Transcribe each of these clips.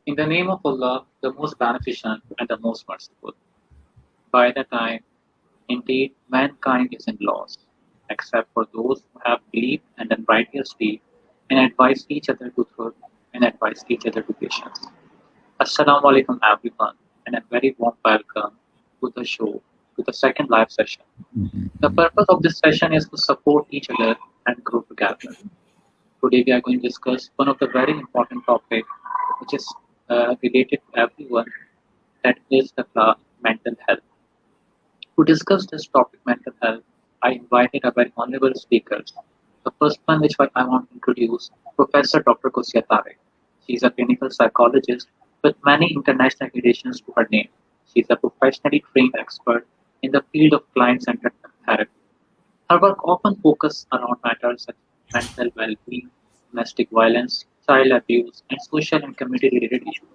In the name of Allah, the most beneficent and the most merciful. By the time, indeed, mankind is in loss, except for those who have believed and done righteous deeds and advised each other to truth and advised each other to patience. Assalamu alaikum everyone, and a very warm welcome to the show, to the second live session. The purpose of this session is to support each other and grow together. Today we are going to discuss one of the very important topics which is related to everyone, that is the mental health. To discuss this topic, mental health, I invited a very honorable speakers. The first one which I want to introduce, Professor Dr. Kosia Tarek. She is a clinical psychologist with many international accreditations to her name. She is a professionally trained expert in the field of client-centered therapy. Her work often focuses around matters such as mental well-being, domestic violence, child abuse, and social and community-related issues.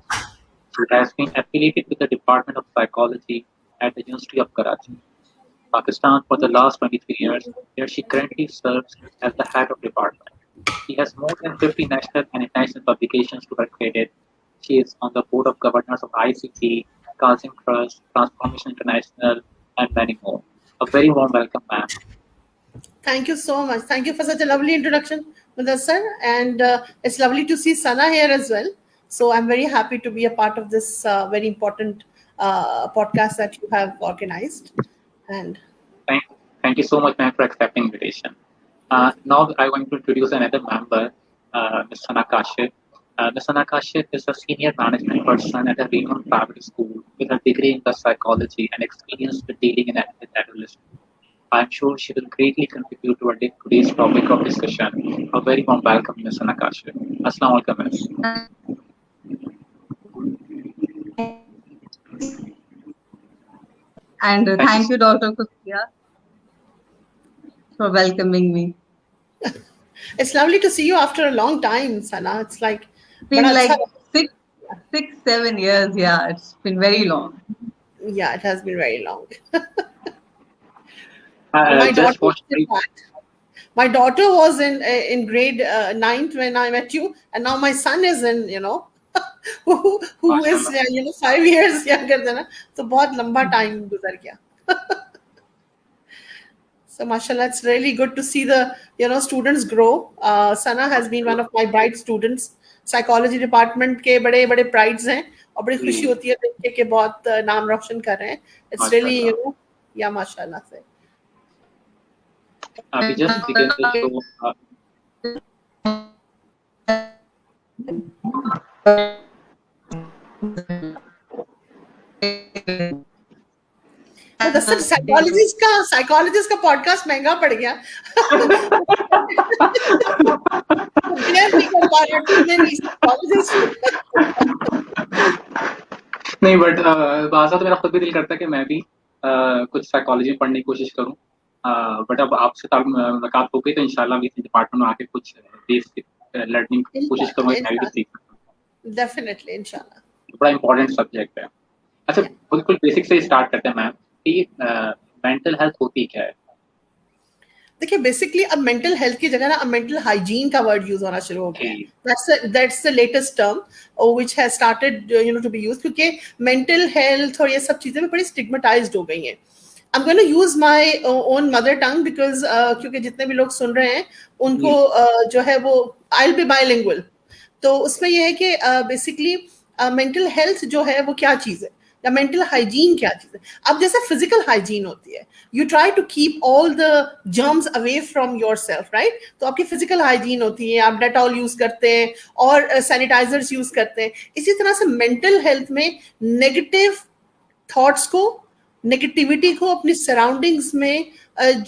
She has been affiliated with the Department of Psychology at the University of Karachi, Pakistan for the last 23 years, where she currently serves as the head of department. She has more than 50 national and international publications to her credit. She is on the board of governors of ICT, Kazim Trust, Transformation International, and many more. A very warm welcome, ma'am. Thank you so much. Thank you for such a lovely introduction, Mudassar. And it's lovely to see Sana here as well. So I'm very happy to be a part of this very important podcast that you have organized. And Thank you so much, ma'am, for accepting invitation. Now I want to introduce another member, Ms. Sana Kashif. Ms. Sana Kashif is a senior management person at a renowned private school with a degree in the psychology and experience with dealing with adolescents. I'm sure she will greatly contribute to our today's topic of discussion. A very warm welcome, Ms. Sana Kashif. Assalamu alaikum, Ms. And thank you, Dr. Kustia, for welcoming me. It's lovely to see you after a long time, Sana. It's like been like 6-7 years. Yeah, it's been very long. Yeah, it has been very long. My daughter was in grade 9th when I met you, and now my son is in, who is 5 years younger than us. So बहुत लंबा time गुजर गया. So mashallah, it's really good to see the students grow. Sana has been one of my bright students. Psychology department के बड़े prides हैं और बड़ी खुशी होती है देख के बहुत नाम रोशन कर रहे हैं. It's really yeah, mashallah से. We just begin the show. तो साइकोलॉजिस्ट का पॉडकास्ट महंगा पड़ गया. नहीं, बट बाज़ा तो मेरा खुद भी दिल करता है कि मैं भी कुछ साइकोलॉजी में पढ़ने की कोशिश करूं. बट अब आपसे मुलाकात हो गई तो इंशाल्लाह भी डिपार्टमेंट में आके कुछ बेसिक लर्निंग की कोशिश करूंगा. डेफिनेटली इंशाल्लाह. बड़ा इंपॉर्टेंट सब्जेक्ट है. अच्छा, बिल्कुल बेसिक से स्टार्ट करते हैं मैम. कि मेंटल हेल्थ होती क्या है? देखिए, बेसिकली अब मेंटल हेल्थ की जगह ना अब मेंटल हाइजीन का वर्ड यूज होना शुरू हो गया. That's the latest term which has started to be used, क्योंकि मेंटल हेल्थ और ये सब चीजें भी बड़ी स्टिग्मेटाइज्ड हो गई हैं. I'm going to use my own mother tongue because क्योंकि जितने भी लोग सुन रहे हैं उनको जो है वो I'll be bilingual. तो उसमें ये है कि बेसिकली मेंटल हेल्थ जो है वो क्या चीज़ है या मेंटल हाइजीन क्या चीज़ है. अब जैसे फिजिकल हाइजीन होती है, you try to keep all the germs away from yourself, right. तो आपकी फिजिकल हाइजीन होती है, आप डेटॉल यूज करते हैं और सैनिटाइजर्स यूज करते हैं. इसी तरह से मेंटल हेल्थ में नेगेटिव थॉट्स को, नेगेटिविटी को अपनी सराउंडिंग्स में,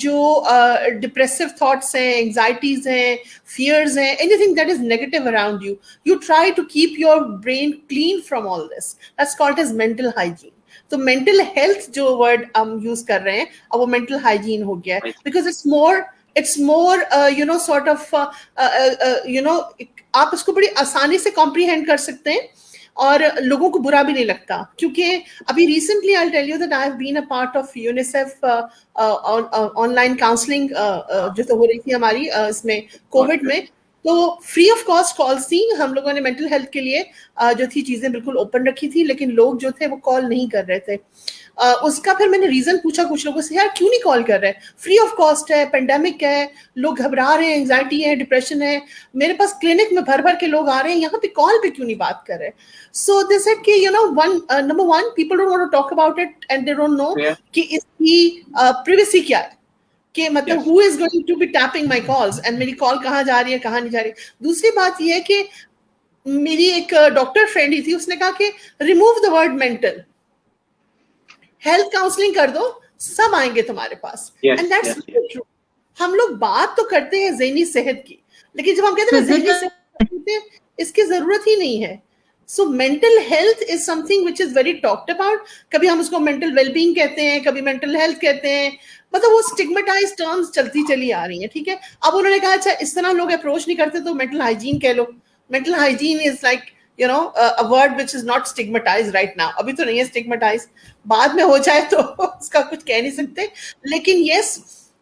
जो डिप्रेसिव थॉट्स हैं, एंजाइटीज हैं, फियर्स हैं, anything that is negative around you, you try to keep your brain clean from all this. That's called as mental hygiene. तो मेंटल हेल्थ जो वर्ड हम यूज कर रहे हैं अब वो मेंटल हाइजीन हो गया है, because it's more sort of आप इसको बड़ी आसानी से कॉम्प्रीहेंड कर सकते हैं और लोगों को बुरा भी नहीं लगता. क्योंकि अभी recently I tell you that I have been a part of UNICEF online counselling जो तो हो रही थी हमारी इसमें कोविड में. तो फ्री ऑफ कॉस्ट कॉल्स थी, हम लोगों ने मेंटल हेल्थ के लिए जो थी चीजें बिल्कुल ओपन रखी थी, लेकिन लोग जो थे वो कॉल नहीं कर रहे थे। उसका फिर मैंने रीजन पूछा कुछ लोगों से, यार क्यों नहीं कॉल कर रहे? फ्री ऑफ कॉस्ट है, पेंडेमिक है, लोग घबरा रहे हैं, एंजाइटी है, डिप्रेशन है, मेरे पास क्लिनिक में भर भर के लोग आ रहे हैं, यहाँ पे कॉल पे क्यों नहीं बात कर रहे? सो दे सेड कि number one, people don't want to talk about it and they don't know कि इसकी प्रिवेसी क्या है, कि मतलब who is going to be tapping my calls and मेरी कॉल कहाँ जा रही है, कहाँ नहीं जा रही। दूसरी बात ये है कि मेरी एक डॉक्टर फ्रेंड ही थी, उसने कहा कि remove the word mental, health counselling कर दो, सब आएंगे तुम्हारे पास। And that's true. हम लोग बात तो करते हैं ज़हनी सेहत की, लेकिन जब हम कहते हैं ज़हनी सेहत, इसकी जरूरत ही नहीं है। So mental health is something which is very talked about. कभी हम उसको मेंटल वेलबींग कहते हैं, कभी मेंटल हेल्थ कहते हैं, मतलब वो स्टिग्मेटाइज टर्म्स चलती चली आ रही है, ठीक है। अब उन्होंने कहा अच्छा इस तरह लोग अप्रोच नहीं करते तो मेंटल हाइजीन कह लो। Mental hygiene is like a word which is not stigmatized right now. अभी तो नहीं है stigmatized, बाद में हो जाए तो उसका कुछ कह नहीं सकते। लेकिन yes,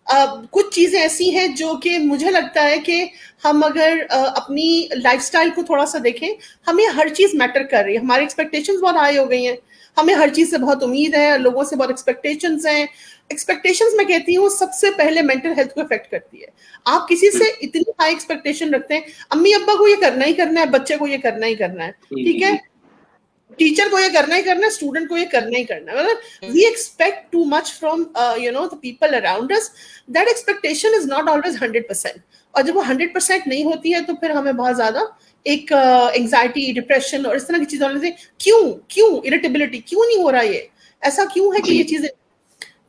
कुछ चीजें ऐसी हैं जो कि मुझे लगता है कि हम अगर अपनी लाइफस्टाइल को थोड़ा सा देखें, हमें हर चीज मैटर कर रही है, हमारी एक्सपेक्टेशंस बहुत हाई हो गई हैं, हमें हर चीज से बहुत उम्मीद है, लोगों से बहुत एक्सपेक्टेशंस हैं। एक्सपेक्टेशंस मैं कहती हूँ सबसे पहले मेंटल हेल्थ को इफेक्ट करती है। आप किसी से इतनी हाई एक्सपेक्टेशन रखते हैं, अम्मी अब्बा को ये करना ही करना है, बच्चे को ये करना ही करना है, ठीक है, टीचर को ये करना ही करना है, स्टूडेंट को ये करना ही करना है, मतलब we expect too much from the people around us. That expectation is not always 100%, और जब वो 100% नहीं होती है तो फिर हमें बहुत ज्यादा एक एंजाइटी, डिप्रेशन और इस तरह की चीजें होने से, क्यों इरिटेबिलिटी, क्यों नहीं हो रहा, ये ऐसा क्यों है कि ये चीजें।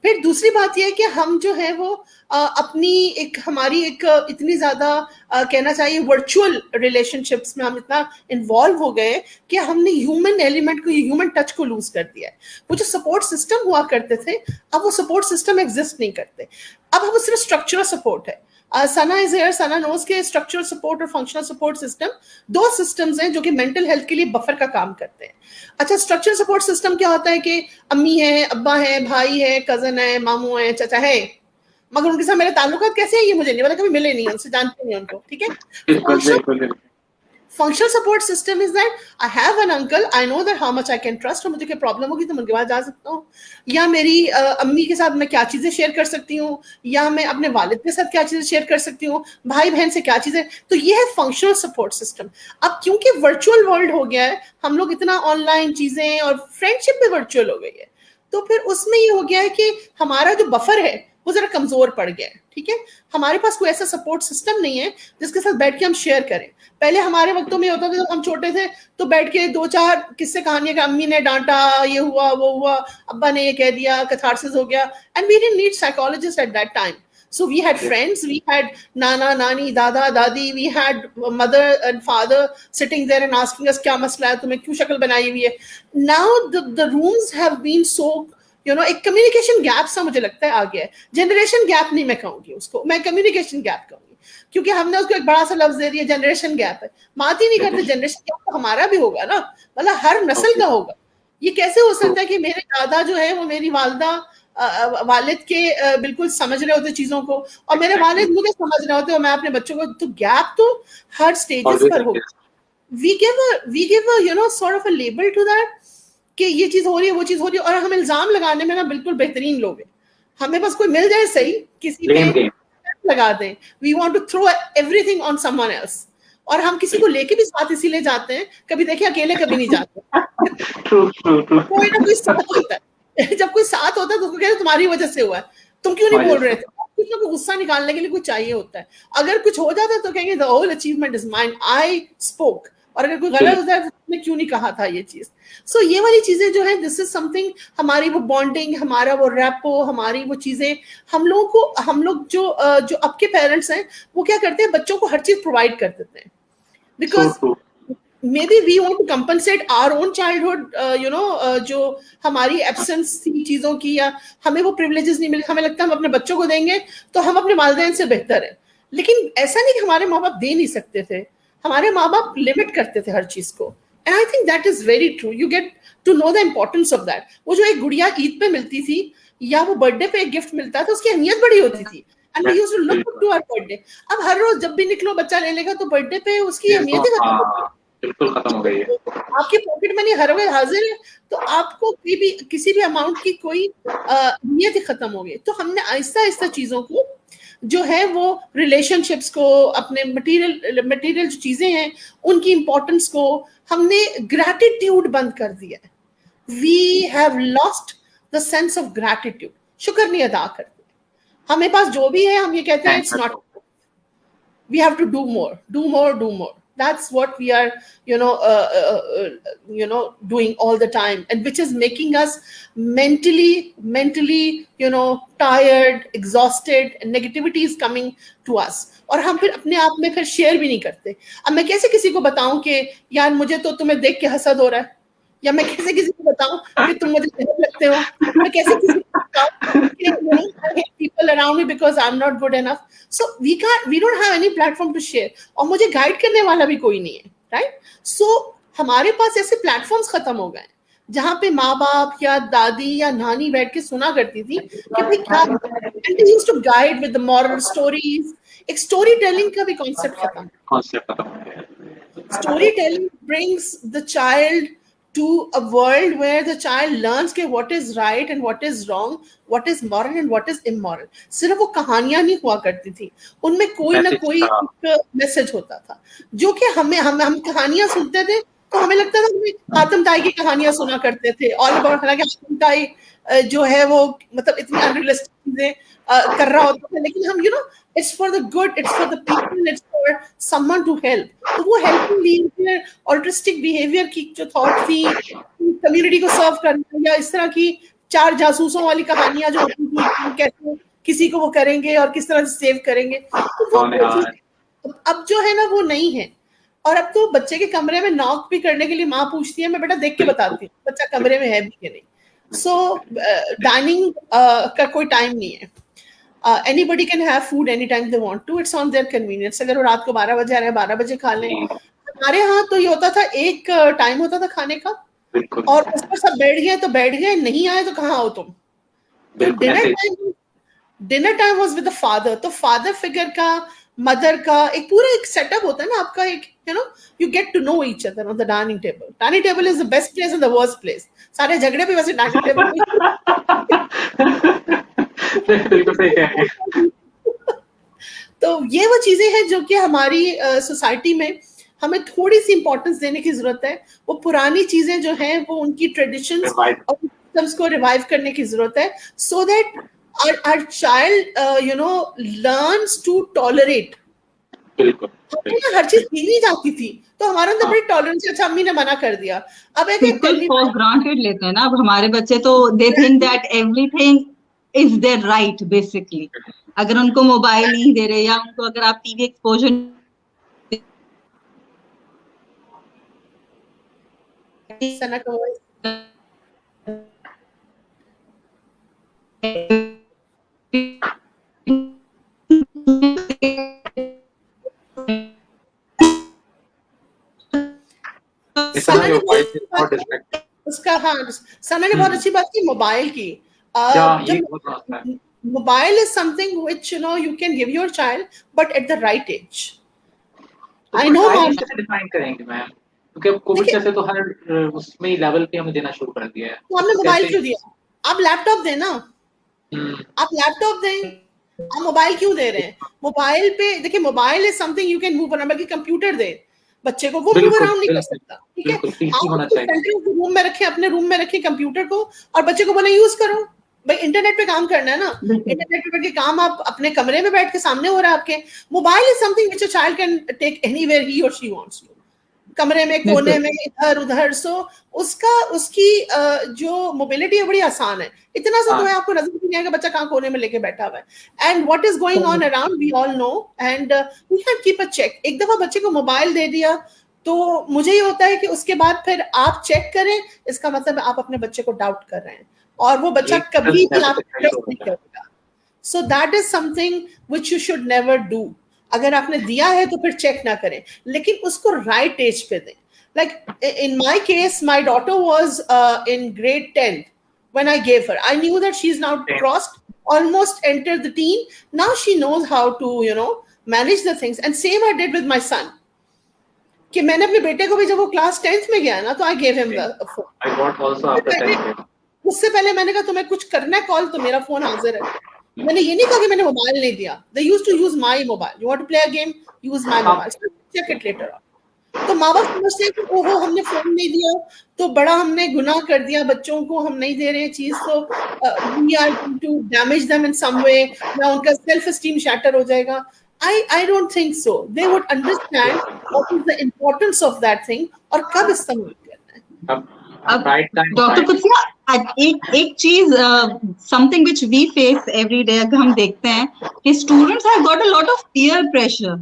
फिर दूसरी बात यह है कि हम जो है वो अपनी हमारी इतनी ज्यादा कहना चाहिए वर्चुअल रिलेशनशिप्स में हम इतना इन्वॉल्व हो गए कि हमने ह्यूमन एलिमेंट को, ह्यूमन टच को लूज कर दिया है। वो जो सपोर्ट सिस्टम हुआ करते थे, अब वो सपोर्ट सिस्टम एग्जिस्ट नहीं करते। अब हम सिर्फ स्ट्रक्चरल सपोर्ट है। सना इज हियर, सना नोज के स्ट्रक्चरल सपोर्ट और फंक्शनल सपोर्ट सिस्टम, दो सिस्टम्स हैं जो कि मेंटल हेल्थ के लिए बफर का काम करते हैं। अच्छा, स्ट्रक्चरल सपोर्ट सिस्टम क्या होता है कि अम्मी है, अब्बा है, भाई है, कजन है, मामू है, चाचा है, मगर उनके साथ मेरे ताल्लुकात कैसे हैं ये मुझे नहीं पता, कभी मिले नहीं, उनसे जानते नहीं उनको, ठीक है। Functional support system is that I have an uncle, I know that how much I can trust, और मुझे कोई प्रॉब्लम होगी तो मैं उनके पास जा सकता हूँ, या मेरी अम्मी के साथ मैं क्या चीजें शेयर कर सकती हूँ, या मैं अपने वालिद के साथ क्या चीजें शेयर कर सकती हूँ, भाई बहन से क्या चीजें। तो ये है फंक्शनल सपोर्ट सिस्टम। अब क्योंकि वर्चुअल वर्ल्ड हो गया है, हम लोग इतना ऑनलाइन चीजें, और फ्रेंडशिप भी वर्चुअल हो गई है, तो फिर उसमें ये हो गया है कि हमारा जो बफर है वो जरा कमजोर पड़ गया है, ठीक है। हमारे पास कोई ऐसा सपोर्ट सिस्टम नहीं है जिसके साथ बैठ के हम शेयर करें। पहले हमारे वक्तों में होता था, जब हम छोटे थे तो बैठ के 2-4 किस्से कहानियां कि अम्मी ने डांटा, ये हुआ, वो हुआ, अब्बा ने ये कह दिया, कैथारसिस हो गया, and we didn't need psychologist at that time. So we had friends, we had nana, nani, dada, dadi, we had mother and father sitting there and asking us क्या मसला है, तुम्हें क्यों शक्ल बनाई हुई है। Now the rooms have been so, एक कम्युनिकेशन गैप सा मुझे लगता है आ गया है। जनरेशन गैप नहीं मैं कहूंगी उसको, मैं कम्युनिकेशन गैप कहूंगी, क्योंकि हमने उसको एक बड़ा सा लफ्ज दे दिया, जनरेशन गैप है। बात ही नहीं करते, जनरेशन गैप तो हमारा भी होगा ना, मतलब हर नस्ल का होगा। ये कैसे हो सकता है कि मेरे दादा जो है वो मेरी वालदा वालिद के बिल्कुल समझ रहे होते चीजों को, और मेरे वालिद मुझे समझ रहे होते, और मैं अपने बच्चों को, तो गैप तो हर स्टेजेस पर होगा। We give sort of a label to that कि ये चीज हो रही है, वो चीज हो रही है, और हम इल्जाम लगाने में ना बिल्कुल बेहतरीन लोग हैं। हमें बस कोई मिल जाए सही, किसी पे लगा दें, we want to throw everything on someone else, और हम किसी को लेके भी साथ इसीलिए जाते हैं, कभी देखिए अकेले कभी नहीं जाते। कोई ना कोई साथ होता है, जब कोई साथ होता है तो उसको कहते हैं तुम्हारी वजह से हुआ है, तुम क्यों नहीं बोल रहे थे, कुछ ना कुछ गुस्सा निकालने के लिए कुछ चाहिए होता है। अगर कुछ हो जाता है तो कहेंगे the whole achievement is mine, I spoke, और अगर कोई गलत होता है तो तुमने क्यों नहीं कहा था ये चीज। सो ये वाली चीजें जो है, दिस इज समथिंग, हमारी वो बॉन्डिंग, हमारा वो रैपो, हमारी वो चीजें, हम लोग जो अब के पेरेंट्स हैं वो क्या करते हैं, बच्चों को हर चीज प्रोवाइड कर देते हैं, because maybe we want to compensate our own childhood, जो हमारी एब्सेंस थी चीजों की, या हमें वो प्रिविलेजेस नहीं मिले, हमें लगता है हम अपने बच्चों को देंगे तो हम अपने वालिदैन से बेहतर है। लेकिन ऐसा नहीं कि हमारे माँ बाप दे नहीं सकते थे, हमारे माँ बाप लिमिट करते थे हर चीज को, and I think that is very true. You get to know the importance of that. वो जो एक गुड़िया ईद पे मिलती थी, या वो बर्थडे पे एक गिफ्ट मिलता था, उसकी अहमियत बड़ी होती थी, and we used to look up to our birthday. अब हर रोज जब भी निकलो बच्चा ले लेगा तो बर्थडे पे उसकी अहमियत ही खत्म हो गई, बिल्कुल खत्म हो गई है। आपकी पॉकेट मनी हर वक्त हाजिर है तो आपको किसी भी अमाउंट की कोई अहमियत ही खत्म हो गई। तो हमने आहिस्ता आहिस्ता चीजों को जो है वो रिलेशनशिप्स को, अपने मटेरियल जो चीजें हैं उनकी इंपॉर्टेंस को हमने ग्रैटिट्यूड बंद कर दिया है। We have lost the sense of gratitude, शुक्र नहीं अदा करते। हमें पास जो भी है हम ये कहते हैं it's not, we have to do more, do more, do more. That's what we are, doing all the time, and which is making us mentally, tired, exhausted, and negativity is coming to us. और हम फिर अपने आप में फिर share भी नहीं करते। अब मैं कैसे किसी को बताऊं कि यार मुझे तो तुम्हें देख के हसद हो रहा है, या मैं कैसे किसी को बताऊं कि तुम मुझे गलत लगते हो, मैं कैसे किसी को बताऊं कि I hate people around me because I'm not good enough. So we don't have any platform to share, और मुझे गाइड करने वाला भी कोई नहीं है, राइट? सो हमारे पास ऐसे प्लेटफॉर्म्स खत्म हो गए जहां पे माँ बाप या दादी या नानी बैठ के सुना करती थी कि भाई क्या, and they used to guide with the moral stories. एक स्टोरी टेलिंग का भी कॉन्सेप्ट खत्म हो गया। Story telling brings the child to a world where the child learns के what is right and what is wrong, what is moral and what is immoral. सिर्फ वो कहानियां नहीं हुआ करती थी, उनमें कोई ना कोई मैसेज होता था जो कि हम कहानियां सुनते थे तो हमें लगता था कि आतम ताई की कहानियां सुना करते थे। और हालांकि आतम ताई जो है वो मतलब इतनी अनरियलिस्टिक चीजें कर रहा होता था, लेकिन हम it's for the good, it's for the people, it's for someone to help. तो वो helping behavior, altruistic behavior की जो thought थी, community को serve करना, या इस तरह की 4 जासूसों वाली कहानियां जो होती थी कैसे किसी को वो करेंगे और किस तरह से सेव करेंगे, तो वो अब जो है ना वो नहीं है। और अब तो बच्चे के कमरे में नॉक भी करने के लिए माँ पूछती है, मैं बेटा देख के बताती हूँ बच्चा कमरे में है भी कि नहीं। सो डाइनिंग का कोई टाइम नहीं है। Anybody can have food anytime they want to. It's on their convenience. अगर वो रात को 12 बजे आ रहे हैं 12 बजे खा लें। हमारे यहाँ तो ये होता था, एक टाइम होता था खाने का और उस पर सब बैठ गए तो बैठ गए, नहीं आए तो कहाँ हो तुम। Dinner time was with the father. तो फादर फिगर का, मदर का एक पूरा एक सेटअप होता है ना आपका, एक you get to know each other on the dining table. Dining table is the best place and the worst place. सारे झगड़े भी वैसे dining table तो ये वो चीजें हैं जो कि हमारी सोसाइटी में हमें थोड़ी सी इंपॉर्टेंस देने की जरूरत है। वो पुरानी चीजें जो हैं वो उनकी ट्रेडिशंस और सिस्टम्स को रिवाइव करने की जरूरत है, so that our child learns to tolerate. बिल्कुल हर चीज दी नहीं जाती थी तो हमारे अंदर बड़ी टॉलरेंस है। अच्छा अम्मी ने मना कर दिया, अब फॉर ग्रांटेड लेते हैं ना अब हमारे बच्चे, तो they think that everything is there right basically. अगर उनको मोबाइल नहीं दे रहे या उनको अगर आप टीवी एक्सपोजर उसका हाँ सना ने बहुत अच्छी बात की मोबाइल की। Mobile is something which you can give your child but at the right age. I know define करेंगे मैम, क्योंकि कोविड से तो हर उसमें लेवल पे हमें देना शुरू कर दिया है। तो हमने मोबाइल क्यों दिया? आप लैपटॉप देना, आप लैपटॉप दें, आप मोबाइल क्यों दे रहे हैं? मोबाइल पे देखिए, mobile is something you can move around, बल्कि कंप्यूटर दे बच्चे को, वो मूव अराउंड नहीं कर सकता, ठीक है? आप रूम में रखें, अपने रूम में रखें कंप्यूटर को और बच्चे को बोले यूज करो। भाई इंटरनेट पे काम करना है ना, इंटरनेट पे बैठ के काम आप अपने कमरे में बैठ के सामने हो रहा है आपके। Mobile is something which a child can take anywhere he or she wants to, कमरे में, कोने में, इधर उधर। सो उसकी जो मोबिलिटी है बड़ी आसान है। इतना सा तो है आपको नजर भी नहीं आएगा बच्चा कहाँ कोने में लेके बैठा हुआ है। And what is going on around we all know, and we can keep a check. एक दफा बच्चे को मोबाइल दे दिया तो मुझे ये होता है कि उसके बाद फिर आप चेक करें, इसका मतलब आप अपने बच्चे को डाउट कर रहे हैं और वो बच्चा कभी भी आपको ट्रस्ट नहीं करेगा। So that is something which you should never do. अगर आपने दिया है तो फिर चेक ना करें, लेकिन उसको राइट एज पे दें। Like in my case my daughter was in grade 10 when I gave her. I knew that she's now crossed almost entered the teen. Now she knows how to, manage the things. And same I did with my son. कि मैंने अपने बेटे को भी जब वो class 10th में गया ना, तो I gave him the phone. I got also after 10th. उससे पहले मैंने कहा तुम्हें कुछ करना है कॉल तो मेरा फोन हाजिर है. मैंने ये नहीं कहा कि मैंने मोबाइल नहीं दिया. They used to use my mobile. You want to play a game? Use my mobile. So check it later on. तो माँ बाप समझते हैं कि ओहो हमने फोन नहीं दिया तो बड़ा हमने गुनाह कर दिया, बच्चों को हम नहीं दे रहे चीज, तो we are going to damage them in some way, या उनका सेल्फ एस्टीम शैटर हो जाएगा. I don't think so. They would understand what is the importance of that thing और कब इस्तेमाल करना है. अब डॉक्टर कुत्सिया, एक चीज something which we face every day, अगर हम देखते हैं कि students have got a lot of peer pressure.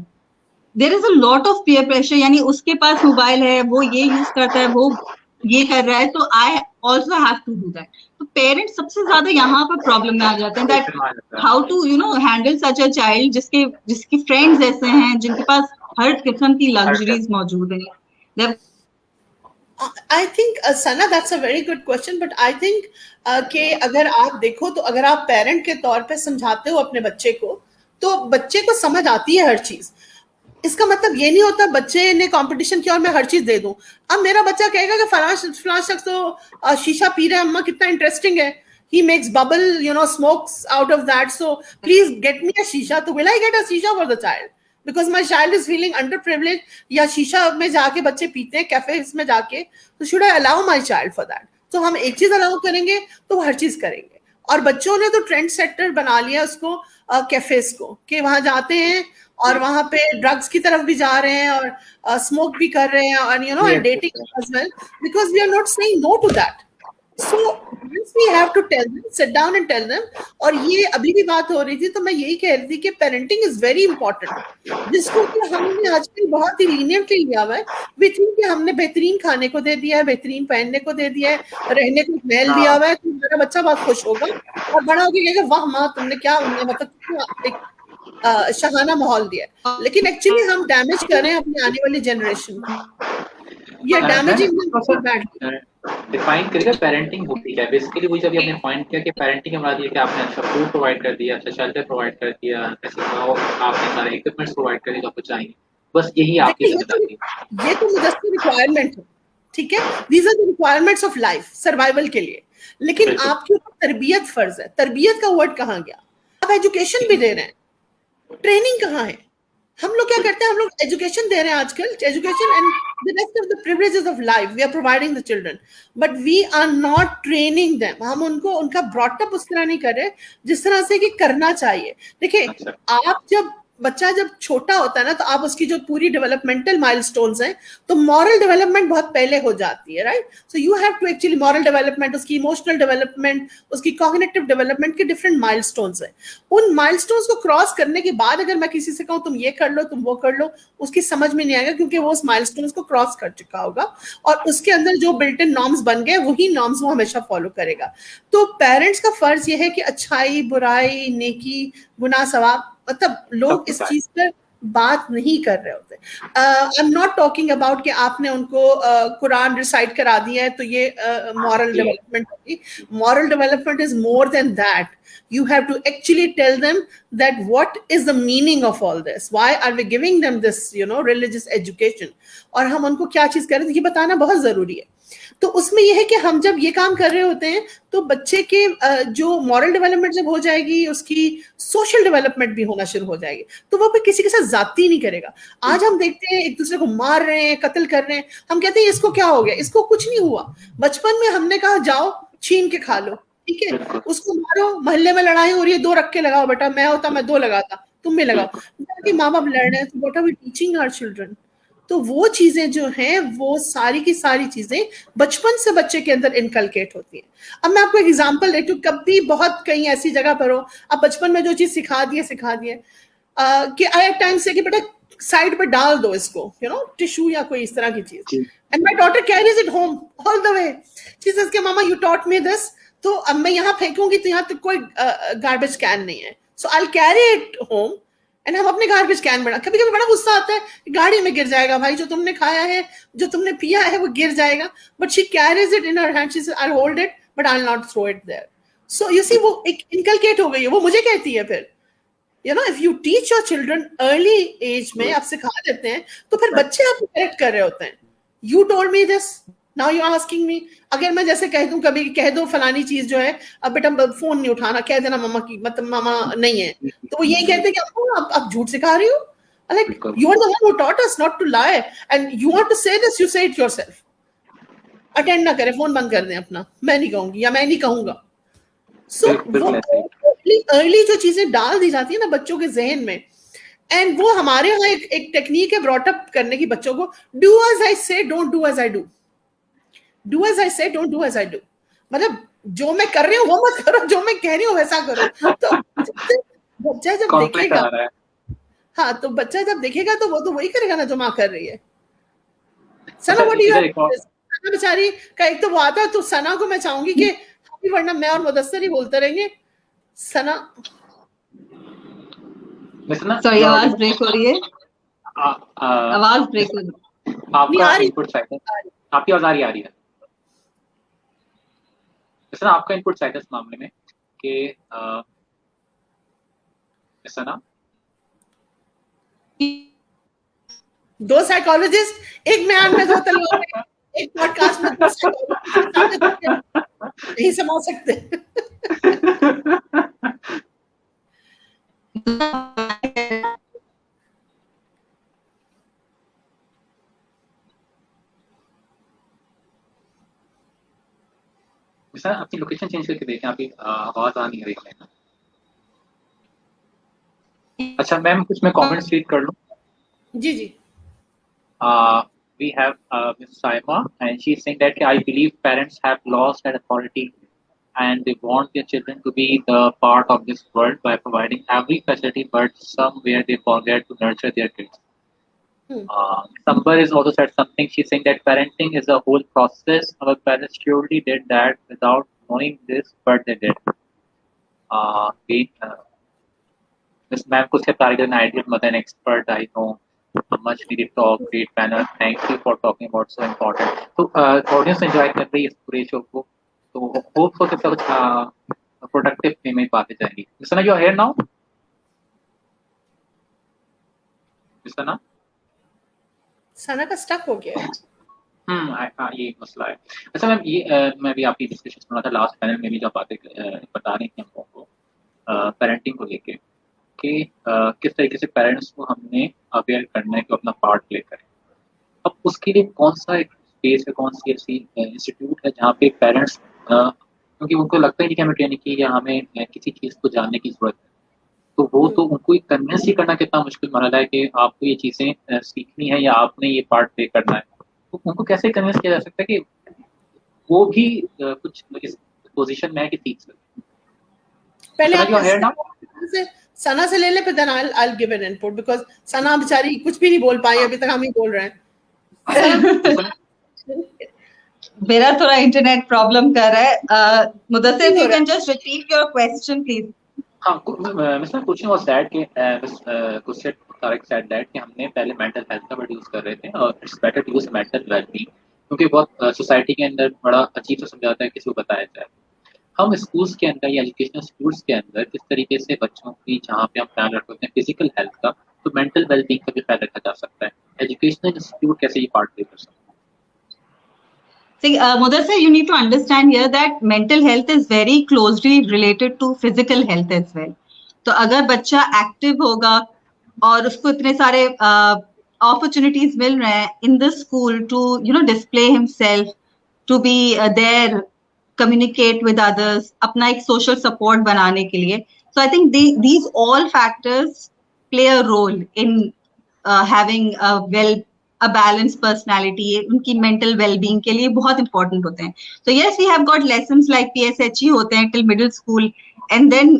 There is a lot of peer pressure, यानी उसके पास मोबाइल है, वो ये यूज करता है, वो ये कर रहा है, तो I also have to do that. तो पेरेंट्स सबसे ज्यादा यहाँ पर प्रॉब्लम में आ जाते हैं that how to handle such a child जिसकी फ्रेंड्स ऐसे हैं, जिनके पास हर किस्म की लग्जरीज मौजूद है. I think Sana, that's a very good question, but I think कि अगर आप देखो तो अगर आप पेरेंट के तौर पे समझाते हो अपने बच्चे को तो बच्चे को समझ आती है हर चीज. इसका मतलब ये नहीं होता बच्चे ने कंपटीशन किया और मैं हर चीज दे दूं. अब मेरा बच्चा कहेगा कि फलां शख्स तो शीशा पी रहा है, अम्मा कितना इंटरेस्टिंग है, he makes bubble, smokes out of that, so please get me a shisha. तो will I get a shisha for the child because my child is feeling underprivileged? या शीशा में जाके बच्चे पीते हैं कैफेज में जाके, तो should I allow my child for that? तो हम एक चीज अलाउ करेंगे तो हर चीज करेंगे. और बच्चों ने तो ट्रेंड सेटर बना लिया उसको, कैफेज को, कि वहां जाते हैं और वहां पे ड्रग्स की तरफ भी जा रहे हैं और स्मोक भी कर रहे हैं और dating as well, because we are not saying no to that. So we have to tell them, sit down and tell them. और ये अभी भी बात हो रही थी तो मैं यही कह रही थी कि पेरेंटिंग इज वेरी इंपॉर्टेंट, जिसको कि हमने आजकल बहुत ही लीनियंटली लिया हुआ है. वी थिंक कि हमने बेहतरीन खाने को दे दिया है, बेहतरीन पहनने को दे दिया है, रहने को महल दिया हुआ है, तो मेरा बच्चा बहुत खुश होगा और बड़ा होकर कहेगा वाह माँ तुमने क्या, मतलब एक शहाना माहौल दिया. लेकिन एक्चुअली हम डैमेज कर रहे हैं अपनी आने वाली जनरेशन को. ये डैमेजिंग डिफाइन करेगा पेरेंटिंग होती है. बेसिकली वही जब आपने पॉइंट किया कि पेरेंटिंग हमारा ये कि आपने अच्छा फूड प्रोवाइड कर दिया, अच्छा शेल्टर प्रोवाइड कर दिया, आपने सारे इक्विपमेंट्स प्रोवाइड कर दिए जो आपको चाहिए, बस यही आपकी जिम्मेदारी है. ये तो मुदस्सिर रिक्वायरमेंट है, ठीक है. These are the requirements of life, survival के लिए. लेकिन आपके ऊपर तरबियत फर्ज है. तरबियत का वर्ड कहाँ गया? आप एजुकेशन भी दे रहे हैं, ट्रेनिंग कहाँ है? हम लोग क्या करते हैं, हम लोग एजुकेशन दे रहे हैं आजकल, education and the rest of the privileges of life we are providing the children, but we are not training them. हम उनको उनका ब्रॉटअप उस तरह नहीं कर रहे जिस तरह से कि करना चाहिए. देखिए आप जब बच्चा जब छोटा होता है ना, तो आप उसकी जो पूरी डेवलपमेंटल माइलस्टोन्स हैं, तो मॉरल डेवलपमेंट बहुत पहले हो जाती है, right. So you have to actually moral development, उसकी इमोशनल डेवलपमेंट, उसकी कॉग्निटिव डेवलपमेंट के डिफरेंट माइलस्टोन्स हैं. उन माइलस्टोन्स को क्रॉस करने के बाद अगर मैं किसी से कहूँ तुम ये कर लो, तुम वो कर लो, उसकी समझ में नहीं आएगा, क्योंकि वो उस माइलस्टोन्स को क्रॉस कर चुका होगा और उसके अंदर जो बिल्ट इन नॉर्म्स बन गए वही नॉर्म्स वो हमेशा फॉलो करेगा. तो पेरेंट्स का फर्ज ये है कि अच्छाई, बुराई, नेकी, गुनाह, सवाब, मतलब लोग इस चीज पर बात नहीं कर रहे होते. आई एम नॉट टॉकिंग अबाउट कि आपने उनको कुरान रिसाइट करा दिया है तो ये मॉरल डेवलपमेंट होगी. Moral development is more than that. You have to actually tell them that what is the meaning of all this, why are we giving them this religious education, और हम उनको क्या चीज कर रहे हैं ये बताना बहुत जरूरी है. तो उसमें यह है कि हम जब ये काम कर रहे होते हैं तो बच्चे के जो मॉरल डेवलपमेंट जब हो जाएगी, उसकी सोशल डेवलपमेंट भी होना शुरू हो जाएगी, तो वो फिर किसी के साथ जाती नहीं करेगा. आज हम देखते हैं एक दूसरे को मार रहे हैं, कत्ल कर रहे हैं, हम कहते हैं इसको क्या हो गया, इसको कुछ नहीं हुआ. बचपन में हमने कहा जाओ छीन के खा लो, ठीक है, उसको मारो, मोहल्ले में लड़ाई हो रही है, 2 रख के लगाओ बेटा, मैं होता मैं 2 लगाता, तुम भी लगाओ. माँ बाप लड़ रहे हैं, तो what are we teaching our children? तो वो चीजें जो हैं वो सारी की सारी चीजें बचपन से बच्चे के अंदर इनकलकेट होती हैं. अब मैं आपको एक एग्जांपल देती हूँ. कभी बहुत कहीं ऐसी जगह पर हो, आप बचपन में जो चीज सिखा दिए कि आई टाइम से कि बेटा साइड पे डाल दो इसको, टिश्यू या कोई इस तरह की चीज. And my daughter carries it home all the way. She says कि मामा यू टॉट मी दिस, तो अब मैं यहाँ फेंकूंगी तो यहाँ तक कोई गार्बेज कैन नहीं है, so I will carry it home and हम अपने गार्बेज कैन बना. कभी कभी बड़ा गुस्सा आता है, गाड़ी में गिर जाएगा भाई, जो तुमने खाया है, जो तुमने पिया है वो गिर जाएगा, but she carries it in her hand. She said I will hold it but I will not throw it there. So you see वो एक इनकलकेट हो गई है, वो मुझे कहती है फिर, you know, if you teach your children early age में, आप सिखा देते हैं, तो फिर बच्चे आपको करेक्ट कर रहे होते हैं. You told me this, now you asking me. अगर मैं जैसे कह दूं, कभी कह दो फलानी चीज जो है, अब बेटा फोन नहीं उठाना, कह देना मम्मा की, मतलब मामा नहीं है, तो वो यही कहते हैं कि अम्मा आप झूठ सिखा रही हो. Like, you are the one who taught us not to lie, and you want to say this, you say it yourself. Attend ना करें, फोन बंद कर दें अपना, मैं नहीं कहूंगी या मैं नहीं कहूंगा. सो अर्ली जो चीजें डाल दी जाती है ना बच्चों के जहन में, एंड वो हमारे यहाँ एक टेक्निक है ब्रॉट अप करने की बच्चों को, do as I say, don't do as I do. Do as I say, don't do as I do. मतलब जो मैं कर रही हूँ वो मत करो, जो मैं कह रही हूँ वैसा करो. तो बच्चा जब देखेगा, हाँ, तो बच्चा जब देखेगा तो वो तो वही करेगा ना जो माँ कर रही है. सना सना बेचारी का एक तो वो आता है, तो सना को मैं चाहूंगी कि वरना मैं और मुदस्सर ही बोलते रहेंगे. सना सॉरी, आवाज ब्रेक हो रही है. आवाज ब्रेक हो रही है. आपका इनपुट साइड है, आपकी आवाज आ रही है. सना आपका इनपुट साइड है इस मामले में कि सना, दो साइकोलॉजिस्ट, एक म्यान में, दो तलवार में, एक पॉडकास्ट में नहीं समझ सकते. सर अपनी लोकेशन चेंज करके देखें, आपकी आवाज आ नहीं रही है ना. अच्छा मैम, कुछ मैं कमेंट्स रीड कर लूं. जी जी. We have Ms. Saima, and she's saying that I believe parents have lost that authority, and they want their children to be the part of this world by providing every facility, but somewhere they forget to nurture their kids. Sambar is also said something. She's saying that parenting is a whole process. Our parents surely did that without knowing this, but they did. Ms. Ma'am Kusyatari is an ideal mother and expert. I know. A much needed talk, great panel. Thank you for talking about so important. तो audience enjoy कर रही है इस पूरे show को, तो hope so कि सब प्रोडक्टिव वे में बातें जाएंगी. सना, यू आर हियर नाउ? सना सना का स्टक हो गया. ये मसला है. अच्छा मैम, ये मैं भी आपकी डिस्कशन सुना था लास्ट पैनल में भी, जब बातें बता रही थी हम लोगों को पेरेंटिंग को लेके, कि किस तरीके से पेरेंट्स को हमने अवेयर करना है कि अपना पार्ट प्ले करें. अब उसके लिए कौन सा एक स्पेस है, कौन सी ऐसी इंस्टीट्यूट है जहाँ पे पेरेंट्स, क्योंकि उनको लगता ही नहीं कि हमें ट्रेनिंग की या हमें किसी चीज़ को जानने की जरूरत है, तो वो तो उनको कन्विंस ही करना कितना मुश्किल मरहला है कि आपको ये चीज़ें सीखनी है या आपने ये पार्ट प्ले करना है. तो उनको कैसे कन्विंस किया जा सकता है कि वो भी कुछ इस पोजीशन में है कि सीख सके. पहले सना से ले ले, फिर then I will give an input, because Sana बेचारी कुछ भी नहीं बोल पाई अभी तक, हम ही बोल रहे हैं. मेरा थोड़ा इंटरनेट प्रॉब्लम कर रहा है. Mudassir, if you can just repeat your question please. हाँ, मिस्टर क्वेश्चन वाज दैट कि क्वेश्चन करेक्ट सेड दैट कि हमने पहले मेंटल हेल्थ का वर्ड यूज कर रहे थे, और it's better to use mental wellbeing, क्योंकि बहुत सोसाइटी के अंदर बड़ा अजीब सा समझाता है किसी को बताया जाए. हम स्कूल्स के अंदर या एजुकेशनल इंस्टीट्यूट्स के अंदर किस तरीके से बच्चों की, जहाँ पे हम ख्याल रखते हैं फिजिकल हेल्थ का, तो मेंटल वेलबींग का भी ख्याल रखा जा सकता है. एजुकेशनल इंस्टीट्यूट कैसे ये पार्ट प्ले कर सकते हैं? See, Mudassir, you need to understand here that mental health is very closely related to physical health as well. तो अगर बच्चा एक्टिव होगा और उसको इतने सारे opportunities मिल रहे हैं in the school to display himself, to be there, communicate with others, अपना एक social support बनाने के लिए. So I think these all factors play a role in having a balanced personality. उनकी mental well-being के लिए बहुत important होते हैं. So yes, we have got lessons like PSHE होते हैं till middle school, and then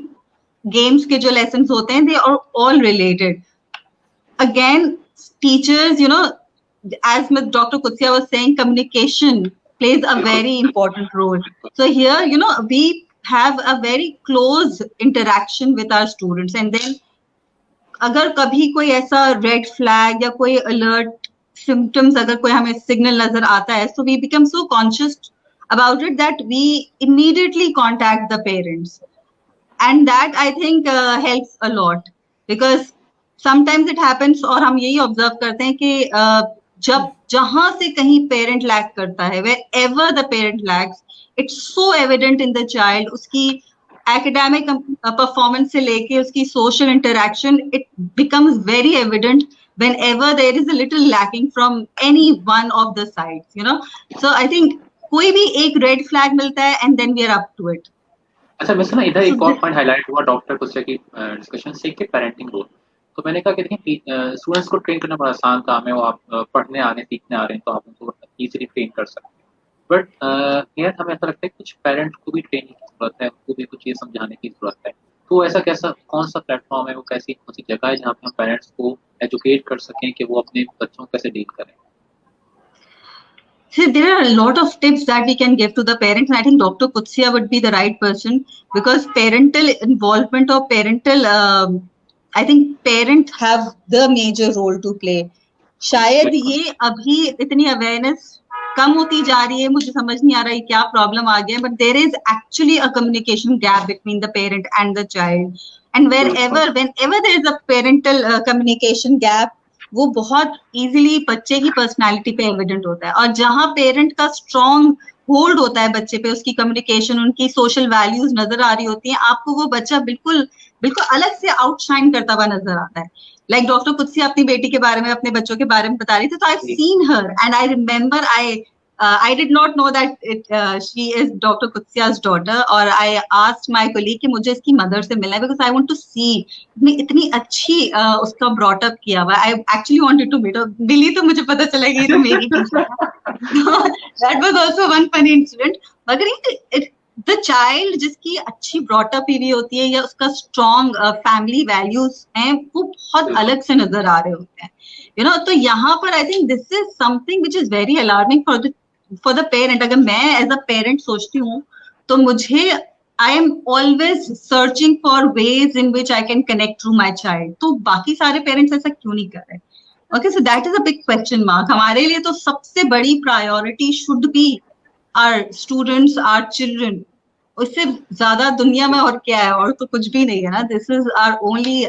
games के जो lessons होते हैं, they are all related. Again, teachers, as Dr. Kutsia was saying, communication plays a very important role. So here, we have a very close interaction with our students, and then अगर कभी कोई ऐसा red flag या कोई alert symptoms अगर कोई हमें signal नजर आता है, so we become so conscious about it that we immediately contact the parents, and that I think helps a lot, because sometimes it happens, और हम यही ऑब्जर्व करते हैं कि जब जहां से कहीं पेरेंट लैक करता है, wherever the parent lacks, it's so evident in the child, उसकी academic performance से लेके उसकी social interaction, it becomes very evident whenever there is a little lacking from any one of the sides, you know. So I think कोई भी एक red flag मिलता है and then we are up to it. अच्छा, वैसे ना इधर एक और पॉइंट हाईलाइट हुआ डॉक्टर कुछ की डिस्कशन से कि पेरेंटिंग रोल, तो मैंने कहा कि देखिए स्टूडेंट्स को ट्रेन करना बड़ा आसान काम है, वो आप पढ़ने आने सीखने आ रहे हैं तो आप उनको इजीली ट्रेन कर सकते हैं, बट यार हमें ऐसा लगता है कि कुछ पेरेंट्स को भी ट्रेनिंग की जरूरत है, उनको भी कुछ ये समझाने की जरूरत है, तो ऐसा कैसा कौन सा प्लेटफॉर्म है, वो कैसी कौन सी जगह है जहाँ पे हम पेरेंट्स को एजुकेट कर सकें कि वो अपने बच्चों को कैसे डील करें? See, there are a lot of tips that we can give to the parents, and I think Dr. Kutsia would be the right person, because parental involvement or parental, I think parents have the major role to play. शायद ये अभी इतनी awareness कम होती जा रही है, मुझे समझ नहीं आ रहा है क्या प्रॉब्लम आ गया, but there is actually a communication gap between the parent and the child, and whenever there is a parental communication gap, वो बहुत इजीली बच्चे की पर्सनालिटी पे एविडेंट होता है, और जहां पेरेंट का स्ट्रॉन्ग होल्ड होता है बच्चे पे, उसकी कम्युनिकेशन, उनकी सोशल वैल्यूज नजर आ रही होती हैं, आपको वो बच्चा बिल्कुल बिल्कुल अलग से आउटशाइन करता हुआ नजर आता है. लाइक डॉक्टर कुत्सी अपनी बेटी के बारे में, अपने बच्चों के बारे में बता रही थी, तो I have seen her and I remember I did not know that she is Dr. Kutsia's daughter, और I asked my colleague कि मुझे इसकी मदर से मिलना है, because I want to see इतनी अच्छी उसका brought up किया हुआ. I actually wanted to meet her. मिली तो मुझे पता चला कि ये तो मेरी टीचर है. That was also one funny incident. मगर the child जिसकी अच्छी brought up हुई होती है, या उसका strong family values हैं, वो बहुत अलग से नजर आ रहे होते हैं, you know. तो यहाँ पर I think this is something which is very alarming for the parent. अगर मैं as a parent सोचती हूँ, तो मुझे I am always searching for ways in which I can connect to my child. तो बाकी सारे parents ऐसा क्यों नहीं कर रहे? Okay, so that is a big question mark. हमारे लिए तो सबसे बड़ी priority should be our students, our children. उससे ज्यादा दुनिया में और क्या है, और तो कुछ भी नहीं है ना. This is our only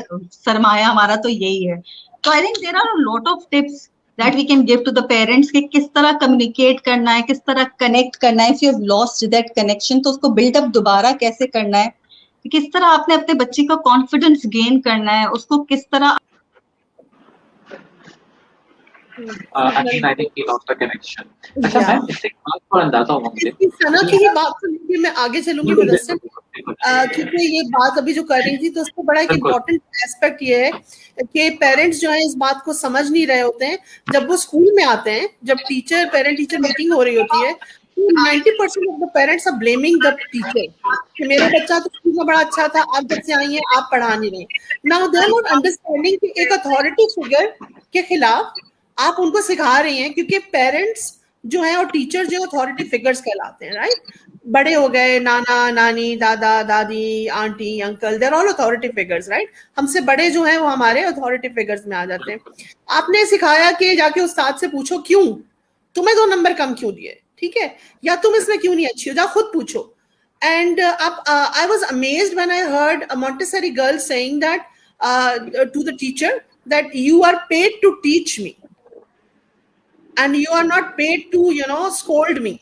सरमाया, हमारा तो यही है. So I think there are a lot of tips that we can give to the parents कि किस तरह communicate करना है, किस तरह connect करना है. If you have lost that connection, तो उसको build up दोबारा कैसे करना है, किस तरह आपने अपने बच्चे का confidence gain करना है, उसको किस तरह. Again, I think we lost the connection. अच्छा, मैं इससे एक बात पर अंदाजा हुआ मुझे. सना की ही बात सुनकर मैं आगे चलूंगी मुदस्सिर, क्योंकि ये बात अभी जो कर रही थी, तो उसको बड़ा एक इम्पोर्टेंट एस्पेक्ट ये है कि पेरेंट्स जो है इस बात को समझ नहीं रहे होते हैं. जब वो स्कूल में आते हैं, जब पेरेंट टीचर मीटिंग हो रही होती है, 90% of the parents are blaming the teacher कि मेरा बच्चा तो स्कूल में बड़ा अच्छा था, आप जब से आई हैं आप पढ़ा नहीं रहे. Now they are not understanding कि एक अथॉरिटी फिगर के खिलाफ आप उनको सिखा रही हैं, क्योंकि पेरेंट्स जो है और टीचर जो अथॉरिटी फिगर्स कहलाते हैं, राइट. बड़े हो गए, नाना नानी, दादा दादी, आंटी अंकल, देर ऑल अथॉरिटी फिगर्स, राइट. हमसे बड़े जो हैं वो हमारे अथॉरिटी फिगर्स में आ जाते हैं. आपने सिखाया कि जाके उस्ताद से पूछो क्यों तुम्हें 2 नंबर कम क्यों दिए, ठीक है, या तुम इसमें क्यों नहीं अच्छी हो, जाओ खुद पूछो. And I was amazed when I heard a Montessori girl saying that to the teacher that you are paid to teach me and you are not paid to, you know, scold me.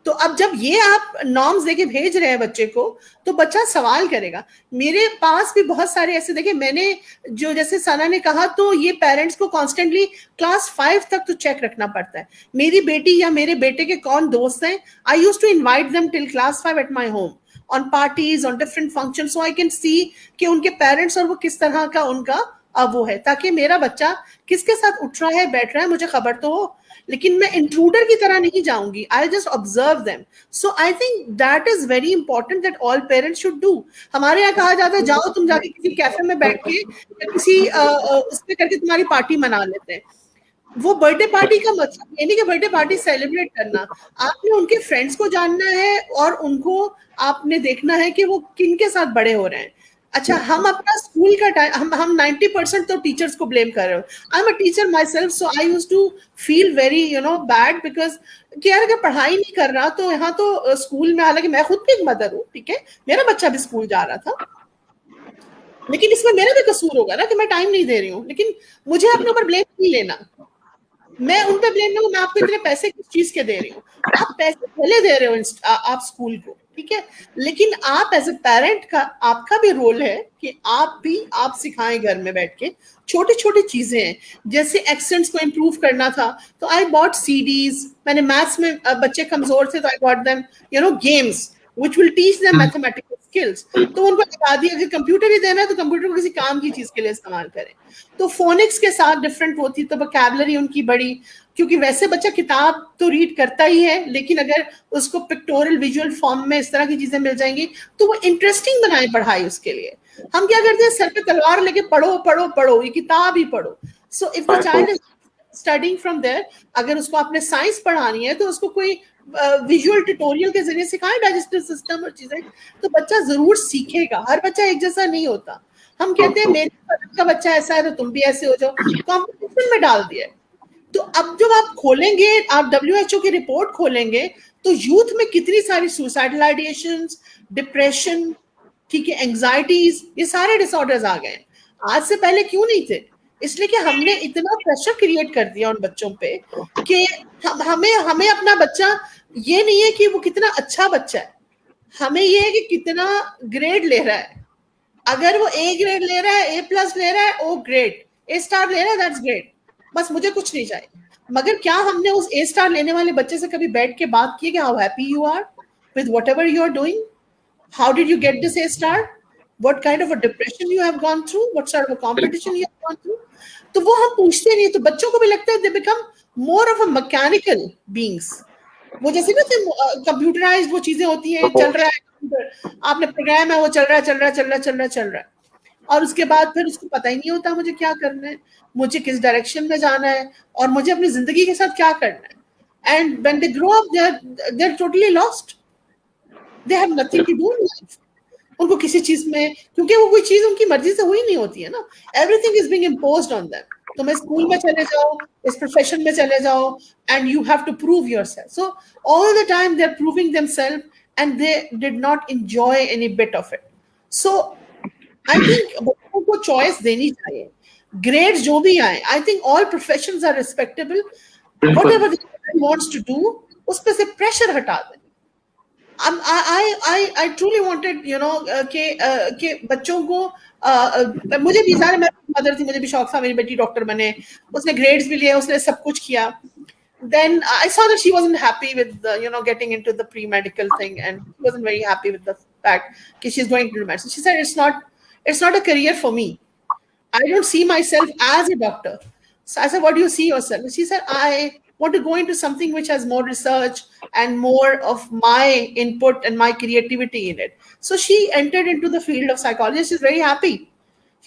तो अब जब ये आप norms देके भेज रहे हैं बच्चे को, तो बच्चा सवाल करेगा. मेरे पास भी बहुत सारे ऐसे, देखिए मैंने जो जैसे सना ने कहा, तो ये पेरेंट्स को कॉन्स्टेंटली क्लास 5 तक तो चेक रखना पड़ता है. मेरी बेटी या मेरे बेटे के कौन दोस्त हैं, I used to invite them till class 5 at my home on parties, on different function, so I can see कि उनके पेरेंट्स और वो किस तरह का उनका अब वो है, ताकि मेरा बच्चा किसके साथ उठ रहा है, बैठ रहा है, मुझे खबर तो हो. लेकिन मैं इंट्रूडर की तरह नहीं जाऊंगी, I just observe them. So I think that is very important that all parents should do. हमारे यहाँ कहा जाता है जाओ तुम जाके किसी कैफे में बैठ के या किसी उसमें करके तुम्हारी पार्टी मना लेते हैं. वो बर्थडे पार्टी का मतलब यानी कि बर्थडे पार्टी सेलिब्रेट करना, आपने उनके फ्रेंड्स को जानना है और उनको आपने देखना है कि वो किन के साथ बड़े हो रहे हैं. अच्छा, हम अपना स्कूल का टाइम हम 90% तो टीचर्स को ब्लेम कर रहे हो. I am a teacher myself, so I use to feel very bad because कि यार अगर पढ़ाई नहीं कर रहा तो यहाँ तो स्कूल में, हालांकि मैं खुद भी एक मदर हूँ, ठीक है, मेरा बच्चा भी स्कूल जा रहा था, लेकिन इसमें मेरा भी कसूर होगा ना कि मैं टाइम नहीं दे रही हूँ. लेकिन मुझे अपने ऊपर ब्लेम नहीं लेना, मैं उन पे ब्लेम लूंगा. मैं आपको इतने पैसे किस चीज के दे रही हूँ? आप पैसे भले दे रहे हो आप स्कूल को, ठीक है, लेकिन आप एज ए पेरेंट का आपका भी रोल है कि आप सिखाएं घर में बैठ के. छोटी छोटी चीजें हैं, जैसे एक्सेंट्स को इम्प्रूव करना था तो आई बॉट सीडीज. मैंने मैथ्स में बच्चे कमजोर थे तो I bought them games which will teach them mathematical skills. तो उनको बता दिया कि कंप्यूटर ही देना है तो कंप्यूटर को किसी काम की चीज के लिए इस्तेमाल करें. तो फोनिक्स के साथ डिफरेंट होती, तो वोकैबुलरी उनकी बड़ी, क्योंकि वैसे बच्चा किताब तो रीड करता ही है, लेकिन अगर उसको पिक्टोरियल विजुअल फॉर्म में इस तरह की चीजें मिल जाएंगी तो वो इंटरेस्टिंग बनाए पढ़ाई उसके लिए. हम क्या करते हैं, सर पे तलवार लेके पढ़ो पढ़ो पढ़ो, ये किताब ही पढ़ो. So if the child is studying from there, अगर उसको आपने साइंस पढ़ानी है तो उसको कोई विजुअल ट्यूटोरियल के जरिए सिखाएं डाइजेस्टिव सिस्टम और चीजें, तो बच्चा जरूर सीखेगा. हर बच्चा एक जैसा नहीं होता. हम कहते हैं मेरे का बच्चा ऐसा है तो तुम भी ऐसे हो जाओ, कॉम्पिटिशन में डाल दिया. तो अब जब आप खोलेंगे, आप WHO की रिपोर्ट खोलेंगे तो यूथ में कितनी सारी सुसाइडल आइडिएशंस, डिप्रेशन, ठीक है, एंजाइटीज, ये सारे डिसऑर्डर्स आ गए. आज से पहले क्यों नहीं थे? इसलिए कि हमने इतना प्रेशर क्रिएट कर दिया उन बच्चों पे कि हमें अपना बच्चा, ये नहीं है कि वो कितना अच्छा बच्चा है, हमें ये है कि कितना ग्रेड ले रहा है. अगर वो A ग्रेड ले रहा है, A+ ले रहा है, O ग्रेड, A* ले रहा है, दैट्स ग्रेट, बस मुझे कुछ नहीं चाहिए. मगर क्या हमने उस A* लेने वाले बच्चे से कभी बैठ के बात की कि how happy you are with whatever you are doing? How did you get this A*? What kind of a depression you have gone through? What sort of a competition you have gone through? तो वो हम पूछते नहीं. तो बच्चों को भी लगता है they become more of a mechanical beings. वो जैसे ना कंप्यूटराइज्ड वो चीजें होती हैं, चल रहा है, आपने प्रोग्राम है, वो चल रहा है, और उसके बाद फिर उसको पता ही नहीं होता मुझे क्या करना है, मुझे किस डायरेक्शन में जाना है, और मुझे अपनी जिंदगी के साथ क्या करना है. And when they grow up, they're totally lost. They have nothing to do in life. उनको किसी चीज में, क्योंकि वो कोई चीज उनकी मर्जी से हुई नहीं होती है ना. Everything is being imposed on them. तुम्हें स्कूल में चले जाओ, इस प्रोफेशन में चले जाओ, and you have to prove yourself. So all the time they're proving themselves, and they did not enjoy any bit of it. So I think बच्चों को choice देनी चाहिए. Grades जो भी आए, I think all professions are respectable. Whatever the child wants to do, उस पे से pressure हटा दें. I truly wanted, कि बच्चों को, मुझे भी सारे, मैं मदर थी, मुझे भी शौक था मेरी बेटी डॉक्टर बने, उसने ग्रेड्स भी लिए, उसने सब कुछ किया. Then I saw that she wasn't happy with getting into the pre-medical thing, and she wasn't very happy with the fact that she's going to do medicine. She said it's not a career for me. I don't see myself as a doctor. So I said, what do you see yourself? And she said, I want to go into something which has more research and more of my input and my creativity in it. So she entered into the field of psychology. She's very happy.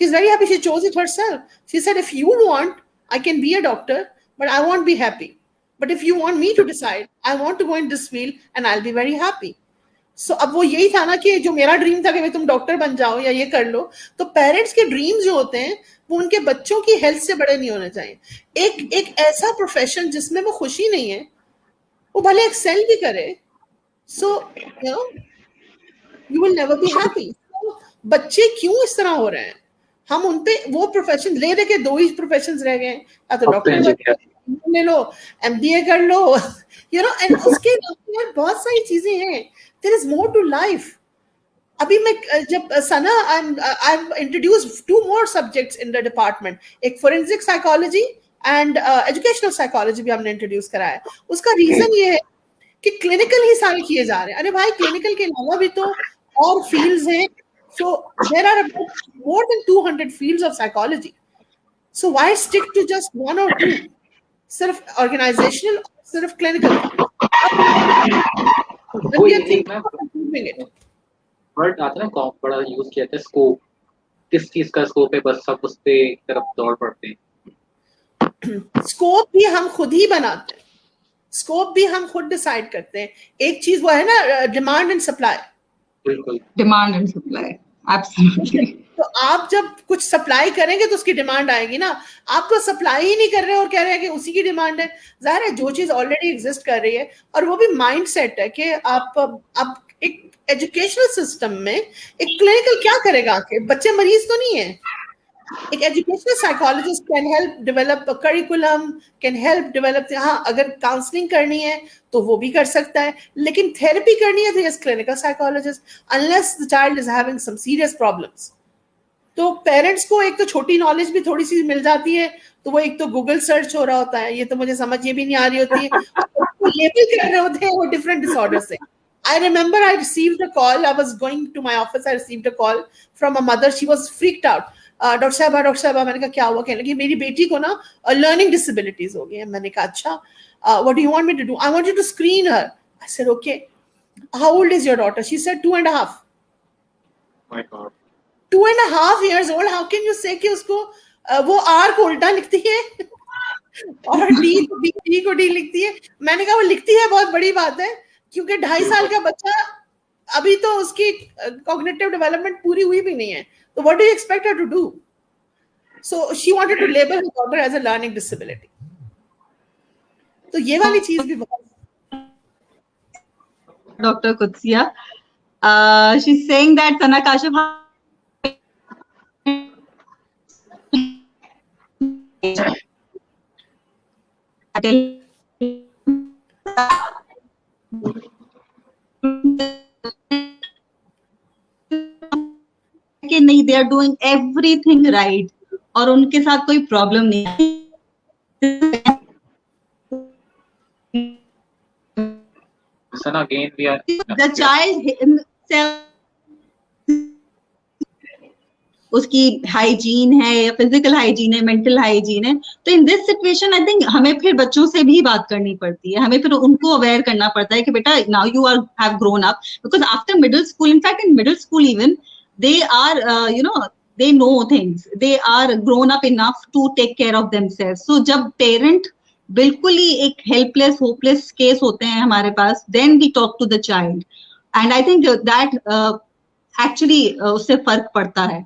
She's very happy. She chose it herself. She said, if you want, I can be a doctor, but I won't be happy. But if you want me to decide, I want to go in this field and I'll be very happy. So अब वो यही था ना कि जो मेरा dream था कि भाई तुम डॉक्टर बन जाओ या ये कर लो, तो पेरेंट्स के ड्रीम्स जो होते हैं वो उनके बच्चों की हेल्थ से बड़े नहीं होने चाहिए. एक ऐसा प्रोफेशन जिसमें वो खुशी नहीं है, वो भले एक्सेल भी करे, so you will never be happy. बच्चे क्यों इस तरह हो रहे हैं? हम उनपे वो प्रोफेशन ले दे के 2 ही प्रोफेशंस रह गए, या तो डॉक्टर ले लो, MBA कर लो, एंड उसके बहुत सारी चीजें हैं. There is more to life. अभी मैं जब सना, I've introduced 2 more subjects in the department. एक forensic psychology and educational psychology भी हमने introduce करा है. उसका रीजन ये है कि क्लिनिकल ही सारे किए जा रहे हैं. अरे भाई, क्लिनिकल के अलावा भी तो और फील्ड्स हैं. So there are about more than 200 fields of psychology. So why stick to just 1 or 2? सिर्फ organizational, सिर्फ clinical. वर्ड आता है ना, बड़ा यूज किया था स्कोप. किस चीज का स्कोप है, बस सब उस पे तरफ दौड़ पड़ते हैं. स्कोप भी हम खुद ही बनाते हैं, स्कोप भी हम खुद डिसाइड करते हैं. एक चीज वो है ना, डिमांड एंड सप्लाई. बिल्कुल, डिमांड एंड सप्लाई. एब्सोल्युटली। तो आप जब कुछ सप्लाई करेंगे तो उसकी डिमांड आएगी ना, आप तो सप्लाई ही नहीं कर रहे और कह रहे हैं कि उसी की डिमांड है। जाहिर है जो चीज ऑलरेडी एग्जिस्ट कर रही है, और वो भी माइंड सेट है कि आप एक एजुकेशनल सिस्टम में एक क्लिनिकल क्या करेगा, आके बच्चे मरीज तो नहीं है। एक educational psychologist can help develop curriculum, can help develop, हाँ अगर काउंसलिंग करनी है तो वो भी कर सकता है, लेकिन थेरेपी करनी है तो yes clinical psychologist, unless the child is having some serious problems. तो पेरेंट्स को एक तो छोटी नॉलेज भी थोड़ी सी मिल जाती है, तो वो एक तो गूगल सर्च हो रहा होता है, ये तो मुझे समझ ये भी नहीं आ रही होती है, और लेबल कर रहे होते हैं वो डिफरेंट डिसऑर्डर से। I remember I received a call. I was going to my office. I received a call from a mother. She was freaked out. Doctor साहबा, मैंने कहा क्या हुआ? कहने लगी मेरी बेटी को ना लर्निंग डिसेबिलिटीज हो गई है। मैंने कहा अच्छा, what do you want me to do? I want you to screen her. I said okay, how old is your daughter? She said 2.5. My God. 2.5 years old. How can you say कि उसको वो are को उल्टा लिखती है और D को D लिखती है? मैंने कहा वो लिखती है बहुत बड़ी बात है, क्योंकि 2.5 साल का बच्चा अभी तो उसकी कॉग्निटिव डेवलपमेंट पूरी हुई भी नहीं है, तो what do you expect her to do? So she wanted to label her daughter as a learning disability. तो ये वाली चीज भी बहुत। Dr. Kutsia, she's saying that Sana Kashif कि नहीं, they are doing everything right और उनके साथ कोई प्रॉब्लम नहीं है। Listen again, we are The child himself, उसकी हाइजीन है या फिजिकल हाइजीन है, मेंटल हाइजीन है, तो in this situation I think हमें फिर बच्चों से भी बात करनी पड़ती है, हमें फिर उनको अवेयर करना पड़ता है कि बेटा now you are have grown up, because after middle school, in fact in middle school even they are you know, they know things, they are grown up enough to take care of themselves. So जब parent बिल्कुल ही एक helpless hopeless case होते हैं हमारे पास, then we talk to the child and I think that actually उससे फर्क पड़ता है।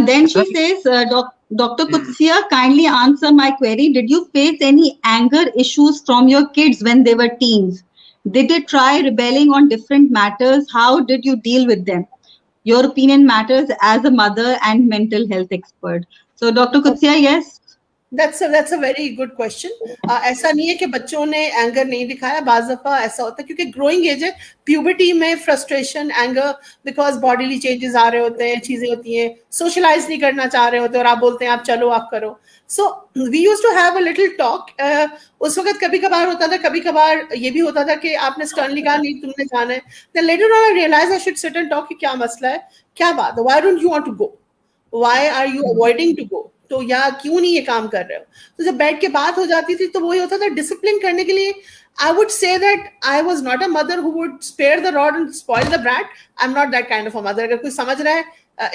Then she says, Dr. Kutsia, kindly answer my query. Did you face any anger issues from your kids when they were teens? Did they try rebelling on different matters? How did you deal with them? Your opinion matters as a mother and mental health expert. So, Dr. Kutsia, yes? That's a very good question. ऐसा नहीं है कि बच्चों ने anger नहीं दिखाया, बाज़ दफा ऐसा होता है क्योंकि ग्रोइंग एज है, प्यूबर्टी में frustration, anger, because bodily changes आ रहे होते हैं, चीजें होती हैं, सोशलाइज नहीं करना चाह रहे होते और आप बोलते हैं आप चलो आप करो। So we used to have a little talk. उस वक्त कभी कभार होता था, कभी कभार ये भी होता था कि आपने स्टर्नली कहा नहीं तुमने जाना है, then later on I realise I should sit and talk कि क्या मसला है, क्या बात है, why don't you want to go, why are you avoiding to go, तो या क्यों नहीं ये काम कर रहे हो। तो जब बैठ के बात हो जाती थी तो वही होता था डिसिप्लिन करने के लिए। I would say that I was not a mother who would spare the rod and spoil the brat. I'm not that kind of a mother. अगर कोई समझ रहा है,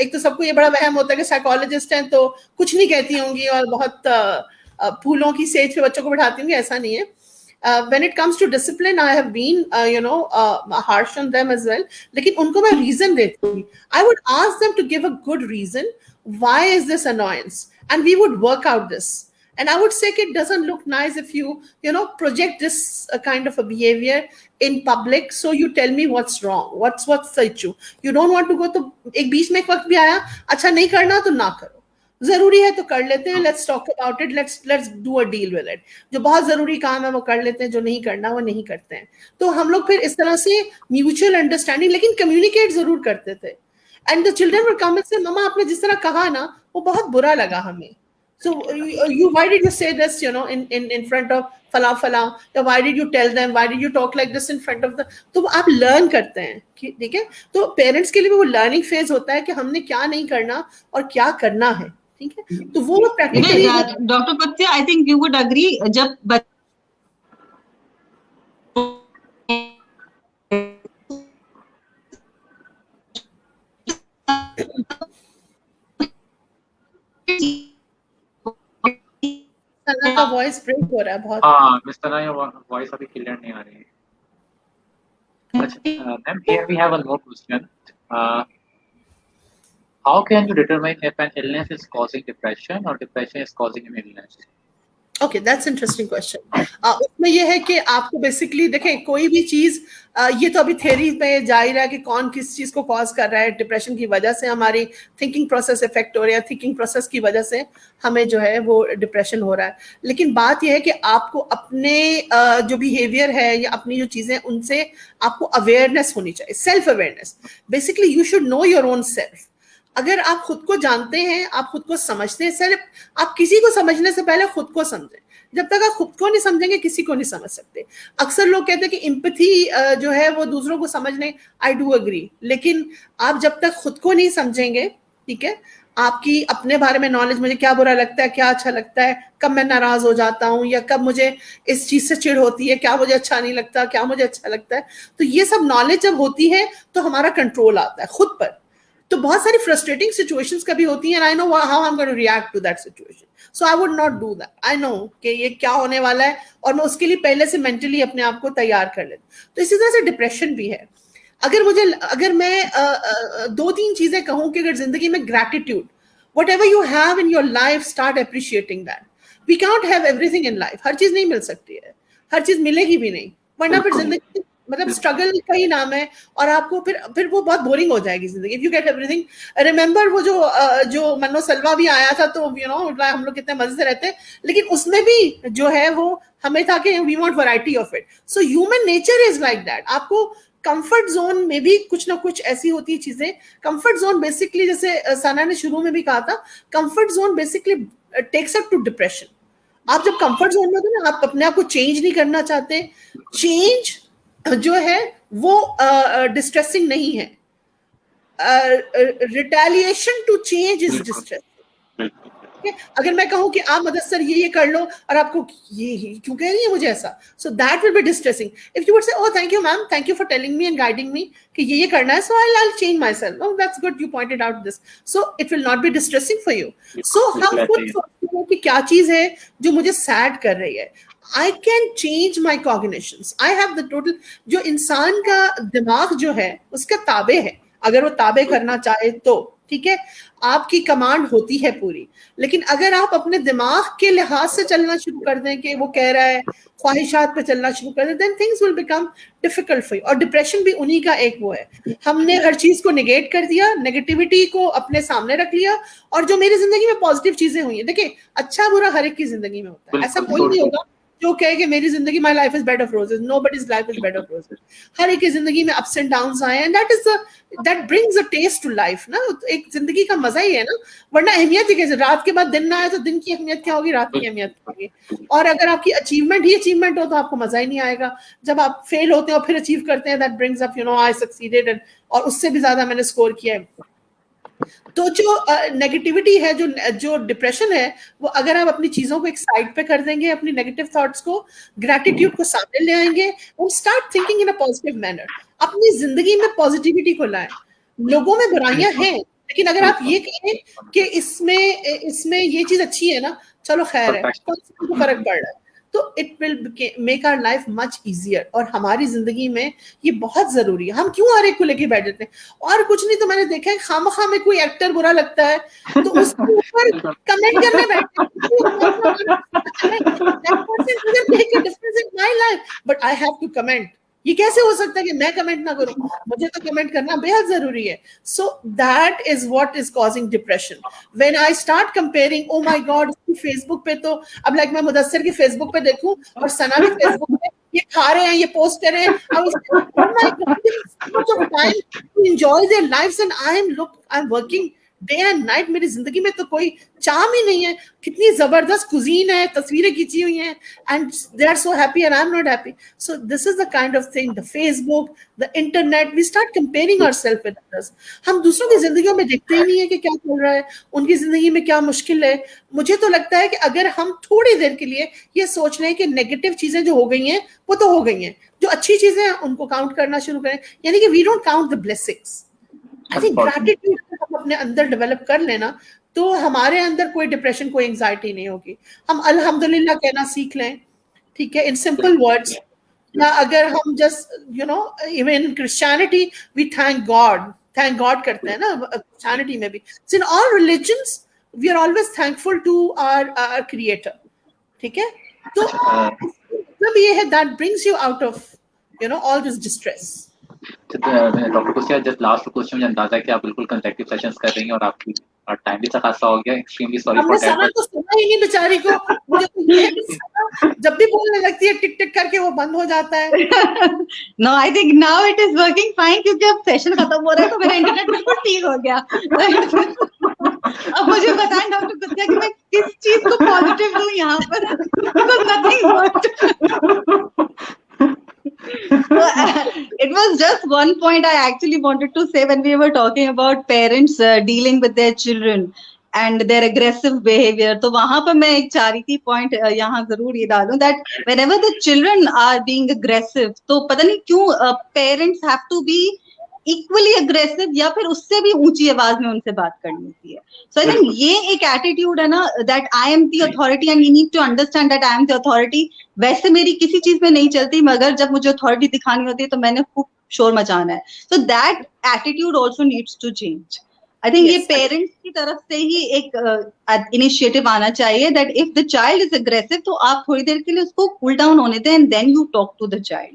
एक तो सबको ये बड़ा वहम होता है कि साइकोलॉजिस्ट हैं तो कुछ नहीं कहती होंगी और बहुत फूलों की सेज पे बच्चों को बिठाती होंगी, ऐसा नहीं है। When it comes to discipline, I have been, harsh on them as well. लेकिन उनको मैं reason देती हूँ. I would ask them to give a good reason. Why is this annoyance? And we would work out this. And I would say it doesn't look nice if you project this kind of a behavior in public. So you tell me what's wrong, what's the issue. You don't want to go to एक बीच में एक वक्त भी आया, अच्छा नहीं करना तो ना करो, जरूरी है तो कर लेते हैं, let's talk about it, let's do a deal with it. जो बहुत जरूरी काम है वो कर लेते हैं, जो नहीं करना वो नहीं करते हैं। तो हम लोग फिर इस तरह से म्यूचुअल अंडरस्टैंडिंग, लेकिन कम्युनिकेट जरूर करते थे। And the children would come and से मम्मा आपने जिस तरह कहा ना वो बहुत बुरा लगा हमें, so why did you say this in front of fala, why did you tell them, why did you talk like this in front of the, तो आप लर्न करते हैं कि ठीक है, तो पेरेंट्स के लिए वो लर्निंग फेज होता है कि हमने क्या नहीं करना और क्या करना है, ठीक है। तो वो practically doctor कुत्सिया, I think you would agree, जब का वॉइस ब्रेक हो रहा है बहुत। हाँ मिस तना, वॉइस अभी क्लियर नहीं आ रही है। much, ma'am. Here we have one more question. How can you determine if an illness is causing depression or depression is causing an illness? Okay, that's interesting question. उसमें ये है कि आपको बेसिकली देखें कोई भी चीज, ये तो अभी थ्योरी में जा ही रहा है कि कौन किस चीज को कॉज कर रहा है। डिप्रेशन की वजह से हमारी थिंकिंग प्रोसेस इफेक्ट हो रहा है, थिंकिंग प्रोसेस की वजह से हमें जो है वो डिप्रेशन हो रहा है। लेकिन बात यह है कि आपको अपने जो बिहेवियर है या अपनी जो चीजें उनसे आपको अवेयरनेस होनी चाहिए, self awareness. Basically you should know your own self. अगर आप खुद को जानते हैं, आप खुद को समझते हैं, सिर्फ आप किसी को समझने से पहले खुद को समझें। जब तक आप खुद को नहीं समझेंगे किसी को नहीं समझ सकते। अक्सर लोग कहते हैं कि एम्पैथी जो है वो दूसरों को समझने, आई डू एग्री, लेकिन आप जब तक खुद को नहीं समझेंगे, ठीक है, आपकी अपने बारे में नॉलेज, मुझे क्या बुरा लगता है, क्या अच्छा लगता है, कब मैं नाराज हो जाता हूँ या कब मुझे इस चीज से चिढ़ होती है, क्या मुझे अच्छा नहीं लगता, क्या मुझे अच्छा लगता है, तो ये सब नॉलेज जब होती है तो हमारा कंट्रोल आता है खुद पर। तो बहुत सारी फ्रस्ट्रेटिंग सिचुएशंस कभी होती हैं, I know how I am going to react to that situation, so I would not do that. I know कि ये क्या होने वाला है और मैं उसके लिए पहले से मेंटली अपने आप को तैयार कर लेती हूँ। तो इसी तरह से डिप्रेशन भी है। अगर मैं दो तीन चीजें कहूँ कि अगर जिंदगी में gratitude, whatever you have in your life, start appreciating that. We can't have everything in life. हर चीज नहीं मिल सकती है, हर चीज मिलेगी भी नहीं, वरना फिर जिंदगी मतलब स्ट्रगल का ही नाम है और आपको फिर वो बहुत बोरिंग हो जाएगी जिंदगी। If you get everything, remember वो जो मन्नो सलवा भी आया था, तो यू नो हम लोग कितने मजे से रहते हैं, लेकिन उसमें भी जो है वो हमें था कि we want variety of it. So human nature is like that. आपको कंफर्ट जोन में भी कुछ ना कुछ ऐसी होती है चीजें। कंफर्ट जोन बेसिकली, जैसे सना ने शुरू में भी कहा था, comfort zone basically takes up to depression. आप जब कंफर्ट जोन में होते हैं ना, आप अपने आप को चेंज नहीं करना चाहते। चेंज जो है वो डिस्ट्रेसिंग नहीं है, retaliation to change is distressing. अगर मैं कहूं कि आप मदद ये कर लो और आपको ये क्यों कह रही है मुझे ऐसा, so that will be distressing. If you would say, oh thank you ma'am, thank you for telling me and guiding me कि ये करना है, so I change myself, oh that's good, you pointed out this, so it will not be distressing for you. So हम खुद सोचते हैं कि क्या चीज है जो मुझे सैड कर रही है। I can change my cognitions. I have the total, जो इंसान का दिमाग जो है उसका ताबे है, अगर वो ताबे करना चाहे तो, ठीक है, आपकी कमांड होती है पूरी। लेकिन अगर आप अपने दिमाग के लिहाज से चलना शुरू कर दें कि वो कह रहा है, ख्वाहिशात पे चलना शुरू कर दें, then things will become difficult for you। और डिप्रेशन भी उन्हीं का एक वो है, हमने हर चीज को नेगेट कर दिया, नेगेटिविटी को अपने सामने रख लिया, और जो मेरी जिंदगी में पॉजिटिव चीजें हुई है, देखिए अच्छा बुरा हर एक की जिंदगी में होता है, ऐसा कोई नहीं होगा जो कहे कि मेरी जिंदगी, my life is bed of roses, nobody's life is bed of roses. हर एक की जिंदगी में अप्स एंड डाउन्स आए, and that brings a taste to life ना। एक जिंदगी का मजा ही है ना, वरना अहमियत ही कैसे, रात के बाद दिन ना आए तो दिन की अहमियत क्या होगी, रात की अहमियत होगी। और अगर आपकी अचीवमेंट ही अचीवमेंट हो तो आपको मजा ही नहीं आएगा। जब आप फेल होते हैं और फिर अचीव करते हैं, that brings up, you know, I succeeded, and और उससे भी ज्यादा मैंने स्कोर किया है। तो जो नेगेटिविटी है, जो डिप्रेशन है, वो अगर आप अपनी चीजों को एक साइड पे कर देंगे, अपनी नेगेटिव थॉट्स को, ग्रैटिट्यूड को सामने ले आएंगे, और start thinking in a positive manner, अपनी जिंदगी में पॉजिटिविटी को लाएं। लोगों में बुराइयां हैं, लेकिन अगर आप ये कहें कि इसमें ये चीज अच्छी है ना, चलो खैर है, कौन सा फर्क पड़ रहा है, तो it will make our life much easier. और हमारी जिंदगी में ये बहुत जरूरी है। हम क्यों हर एक को लेके बैठ जाते हैं, और कुछ नहीं तो मैंने देखा है खामखा में कोई एक्टर बुरा लगता है तो उसके ऊपर कमेंट करने बैठते हैं, but I have to comment. ये कैसे हो सकता है कि मैं कमेंट ना करूं, मुझे तो कमेंट करना बेहद जरूरी है। So that is what is causing depression. When I start comparing, oh my God, Facebook पे तो अब लाइक मैं मुदस्सिर की फेसबुक पे देखूं और सना भी फेसबुक पे ये खा रहे हैं, ये पोस्ट कर रहे हैं, enjoy their lives and I am working day and night. मेरी जिंदगी में तो कोई चाम ही नहीं है, कितनी जबरदस्त कुजीन है, तस्वीरें खींची हुई हैं, and they are so happy and I am not happy. So this is the kind of thing, the Facebook, the internet, we start comparing ourselves with others. हम दूसरों की जिंदगियों में देखते ही नहीं है कि क्या चल रहा है, उनकी जिंदगी में क्या मुश्किल है। मुझे तो लगता है कि अगर हम थोड़ी देर के लिए ये सोच लें कि नेगेटिव चीजें जो हो गई हैं वो तो हो गई हैं, जो अच्छी चीजें हैं उनको काउंट करना शुरू करें, यानी कि we don't count the blessings. I think gratitude हम अपने अंदर डेवलप कर लेना तो हमारे अंदर कोई डिप्रेशन, कोई एंजाइटी नहीं होगी। हम अल्हम्दुलिल्लाह कहना सीख लें, ठीक है, इन सिंपल वर्ड्स, या अगर हम just even in Christianity we thank God करते हैं ना, क्रिश्चियनिटी में भी, in all religions we are always thankful to our creator, ठीक है? तो मतलब ये है that brings you out of all this distress. Doctor कुसिया, जस्ट लास्ट क्वेश्चन, मुझे अंदाजा है कि आप बिल्कुल कंसेप्टिव सेशंस कर रही हैं और आपकी टाइम भी खासा हो गया, एक्सट्रीमली सॉरी फॉर दैट। तो सुना ही नहीं बेचारी को, मुझे तो ये जब भी बोलने लगती है टिक टिक करके वो बंद हो जाता है। No, I think now it is working fine, क्योंकि अब सेशन खत्म हो रहा है तो मेरा इंटरनेट बिल्कुल ठीक हो गया। अब मुझे बताएं डॉक्टर कुसिया कि मैं किस चीज को पॉजिटिव दूं यहाँ पर, because nothing worked. It was just one point I actually wanted to say when we were talking about parents dealing with their children and their aggressive behavior. तो वहां पर मैं एक charity point यहाँ जरूर ये डालूं that whenever the children are being aggressive, तो पता नहीं क्यों parents have to be equally aggressive या फिर उससे भी ऊंची आवाज में उनसे बात करनी होती है। So I think ये एक attitude है ना, that I am the authority and you need to understand that I am the authority, वैसे मेरी किसी चीज में नहीं चलती, मगर जब मुझे अथॉरिटी दिखानी होती है तो मैंने खूब शोर मचाना है। So that attitude also needs to change. I think ये पेरेंट्स की तरफ से ही एक इनिशिएटिव आना चाहिए that if the child is aggressive, तो आप थोड़ी देर के लिए उसको कूल डाउन होने दें and then you talk to the child.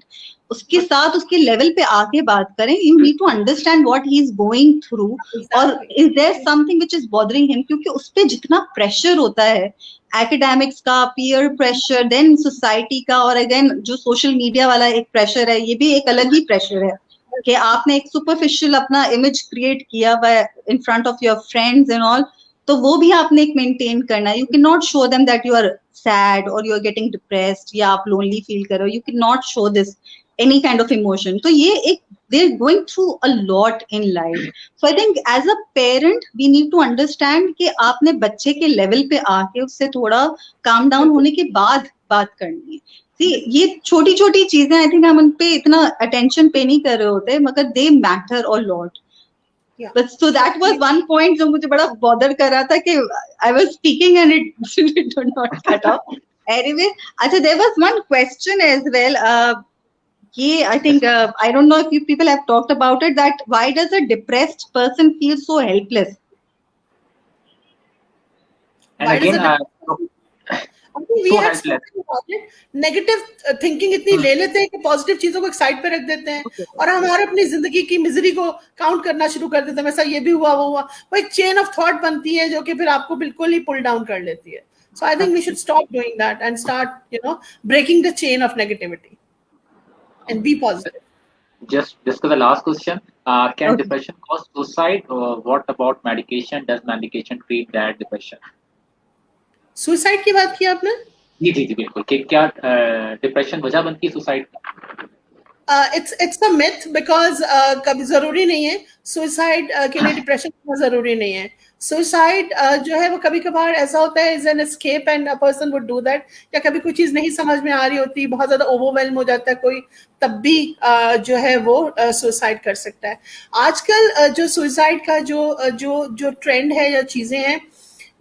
उसके साथ उसके लेवल पे आके बात करें। You need to understand what he is going through, और is there something which is bothering him, क्योंकि उस पे जितना प्रेशर होता है एकेडमिक्स का, पीयर प्रेशर, देन सोसाइटी का, और अगेन जो सोशल मीडिया वाला एक प्रेशर है, ये भी एक अलग ही प्रेशर है कि आपने एक सुपरफिशियल अपना इमेज क्रिएट किया हुआ है in front of your friends and all, तो वो भी आपने एक मेंटेन करना है। You can not show them that you are sad और यू आर गेटिंग डिप्रेस्ड या आप लोनली फील कर रहे हो। You can not show this any kind of emotion. तो ये एक they're going through a lot in life. So I think as a parent we need to understand कि आपने बच्चे के लेवल पे आके उससे थोड़ा calm down होने के बाद बात करनी है। See, ये छोटी छोटी चीजें I think हम उन पे इतना attention पे नहीं कर रहे होते, मगर they matter a lot. Yeah. But so that was one point जो मुझे बड़ा bother कर रहा था कि I was speaking and it did not cut off. Anyway, अच्छा, there was one question as well. I think I don't know if you people have talked about it, that why does a depressed person feel so helpless? And again, we have spoken about it. Negative thinking इतनी ले लेते हैं कि positive चीजों को एक side पे रख देते हैं और हमारे अपनी जिंदगी की मिजरी को काउंट करना शुरू कर देते हैं। ऐसा ये भी हुआ, वो हुआ, वो एक चेन ऑफ थॉट बनती है जो कि फिर आपको बिल्कुल ही पुल डाउन कर लेती है। So I think we should stop doing that and start breaking the chain of negativity and be positive. Just for the last question, can depression cause suicide? Or what about medication? Does medication treat that depression? Suicide की बात की आपने? जी बिल्कुल, कि क्या depression वजह बनती है suicide? It's a myth because कभी जरूरी नहीं है सुसाइड के लिए डिप्रेशन होना जरूरी नहीं है। सुसाइड जो है वो कभी कभार ऐसा होता है is an escape and a person would do that, या कभी कोई चीज नहीं समझ में आ रही होती, बहुत ज्यादा ओवरवेल्म हो जाता है कोई, तब भी जो है वो सुसाइड कर सकता है। आजकल जो सुसाइड का जो ट्रेंड है या चीजें हैं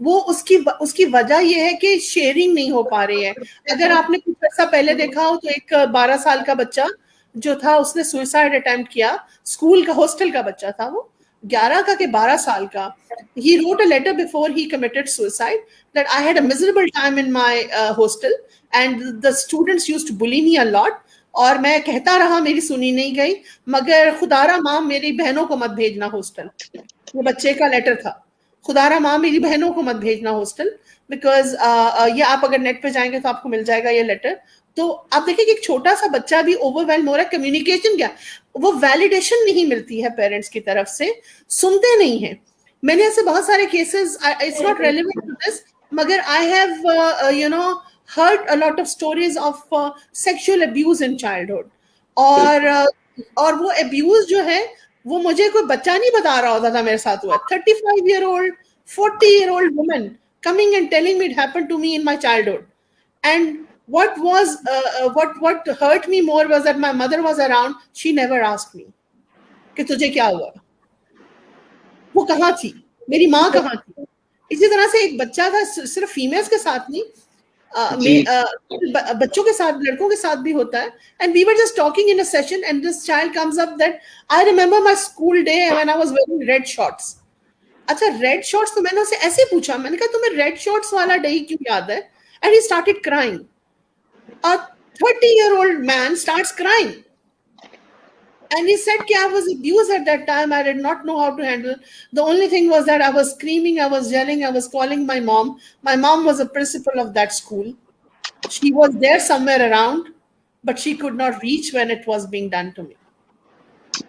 वो उसकी वजह ये है कि शेयरिंग नहीं हो पा रही है। अगर आपने कुछ ऐसा पहले देखा हो तो एक 12 साल का बच्चा जो था उसने सुसाइड अटेम्प्ट किया, स्कूल का हॉस्टल का बच्चा था वो, 11 का के 12 साल का। He wrote a letter before he committed suicide that I had a miserable time in my hostel and the students used to bully me a lot, और मैं कहता रहा, मेरी सुनी नहीं गई, मगर खुदारा माँ मेरी बहनों को मत भेजना हॉस्टल। ये बच्चे का लेटर था, खुदारा माँ मेरी बहनों को मत भेजना हॉस्टल, बिकॉज ये आप अगर नेट पे जाएंगे तो आपको मिल जाएगा ये लेटर। तो आप देखिए कि एक छोटा सा बच्चा भी ओवरवेल्म हो रहा है। कम्युनिकेशन क्या, वो वैलिडेशन नहीं मिलती है पेरेंट्स की तरफ से, सुनते नहीं है। मैंने ऐसे बहुत सारे cases, it's not relevant to this, मगर I have heard a lot of stories of sexual abuse in childhood, और वो abuse जो है वो मुझे कोई बच्चा नहीं बता रहा होता था मेरे साथ हुआ। 35-year-old 40-year-old woman coming and telling me it happened to me in my childhood, and what hurt me more was that my mother was around. She never asked me कि तुझे क्या हुआ, वो कहाँ थी, मेरी माँ कहाँ थी। इसी तरह से एक बच्चा था, सिर्फ फीमेल्स के साथ नहीं, बच्चों के साथ, लड़कों के साथ भी होता है. And we were just talking in a session, and this child comes up that I remember my school day when I was wearing red shorts. अच्छा, रेड शॉर्ट्स. तो मैंने उसे ऐसे पूछा, मैंने कहा तुम्हें रेड शॉर्ट्स वाला डे क्यों याद है? And he started crying. A 30-year-old man starts crying. And he said I was abused at that time. I did not know how to handle. The only thing was that I was screaming, I was yelling, I was calling my mom. My mom was a principal of that school. She was there somewhere around, but she could not reach when it was being done to me.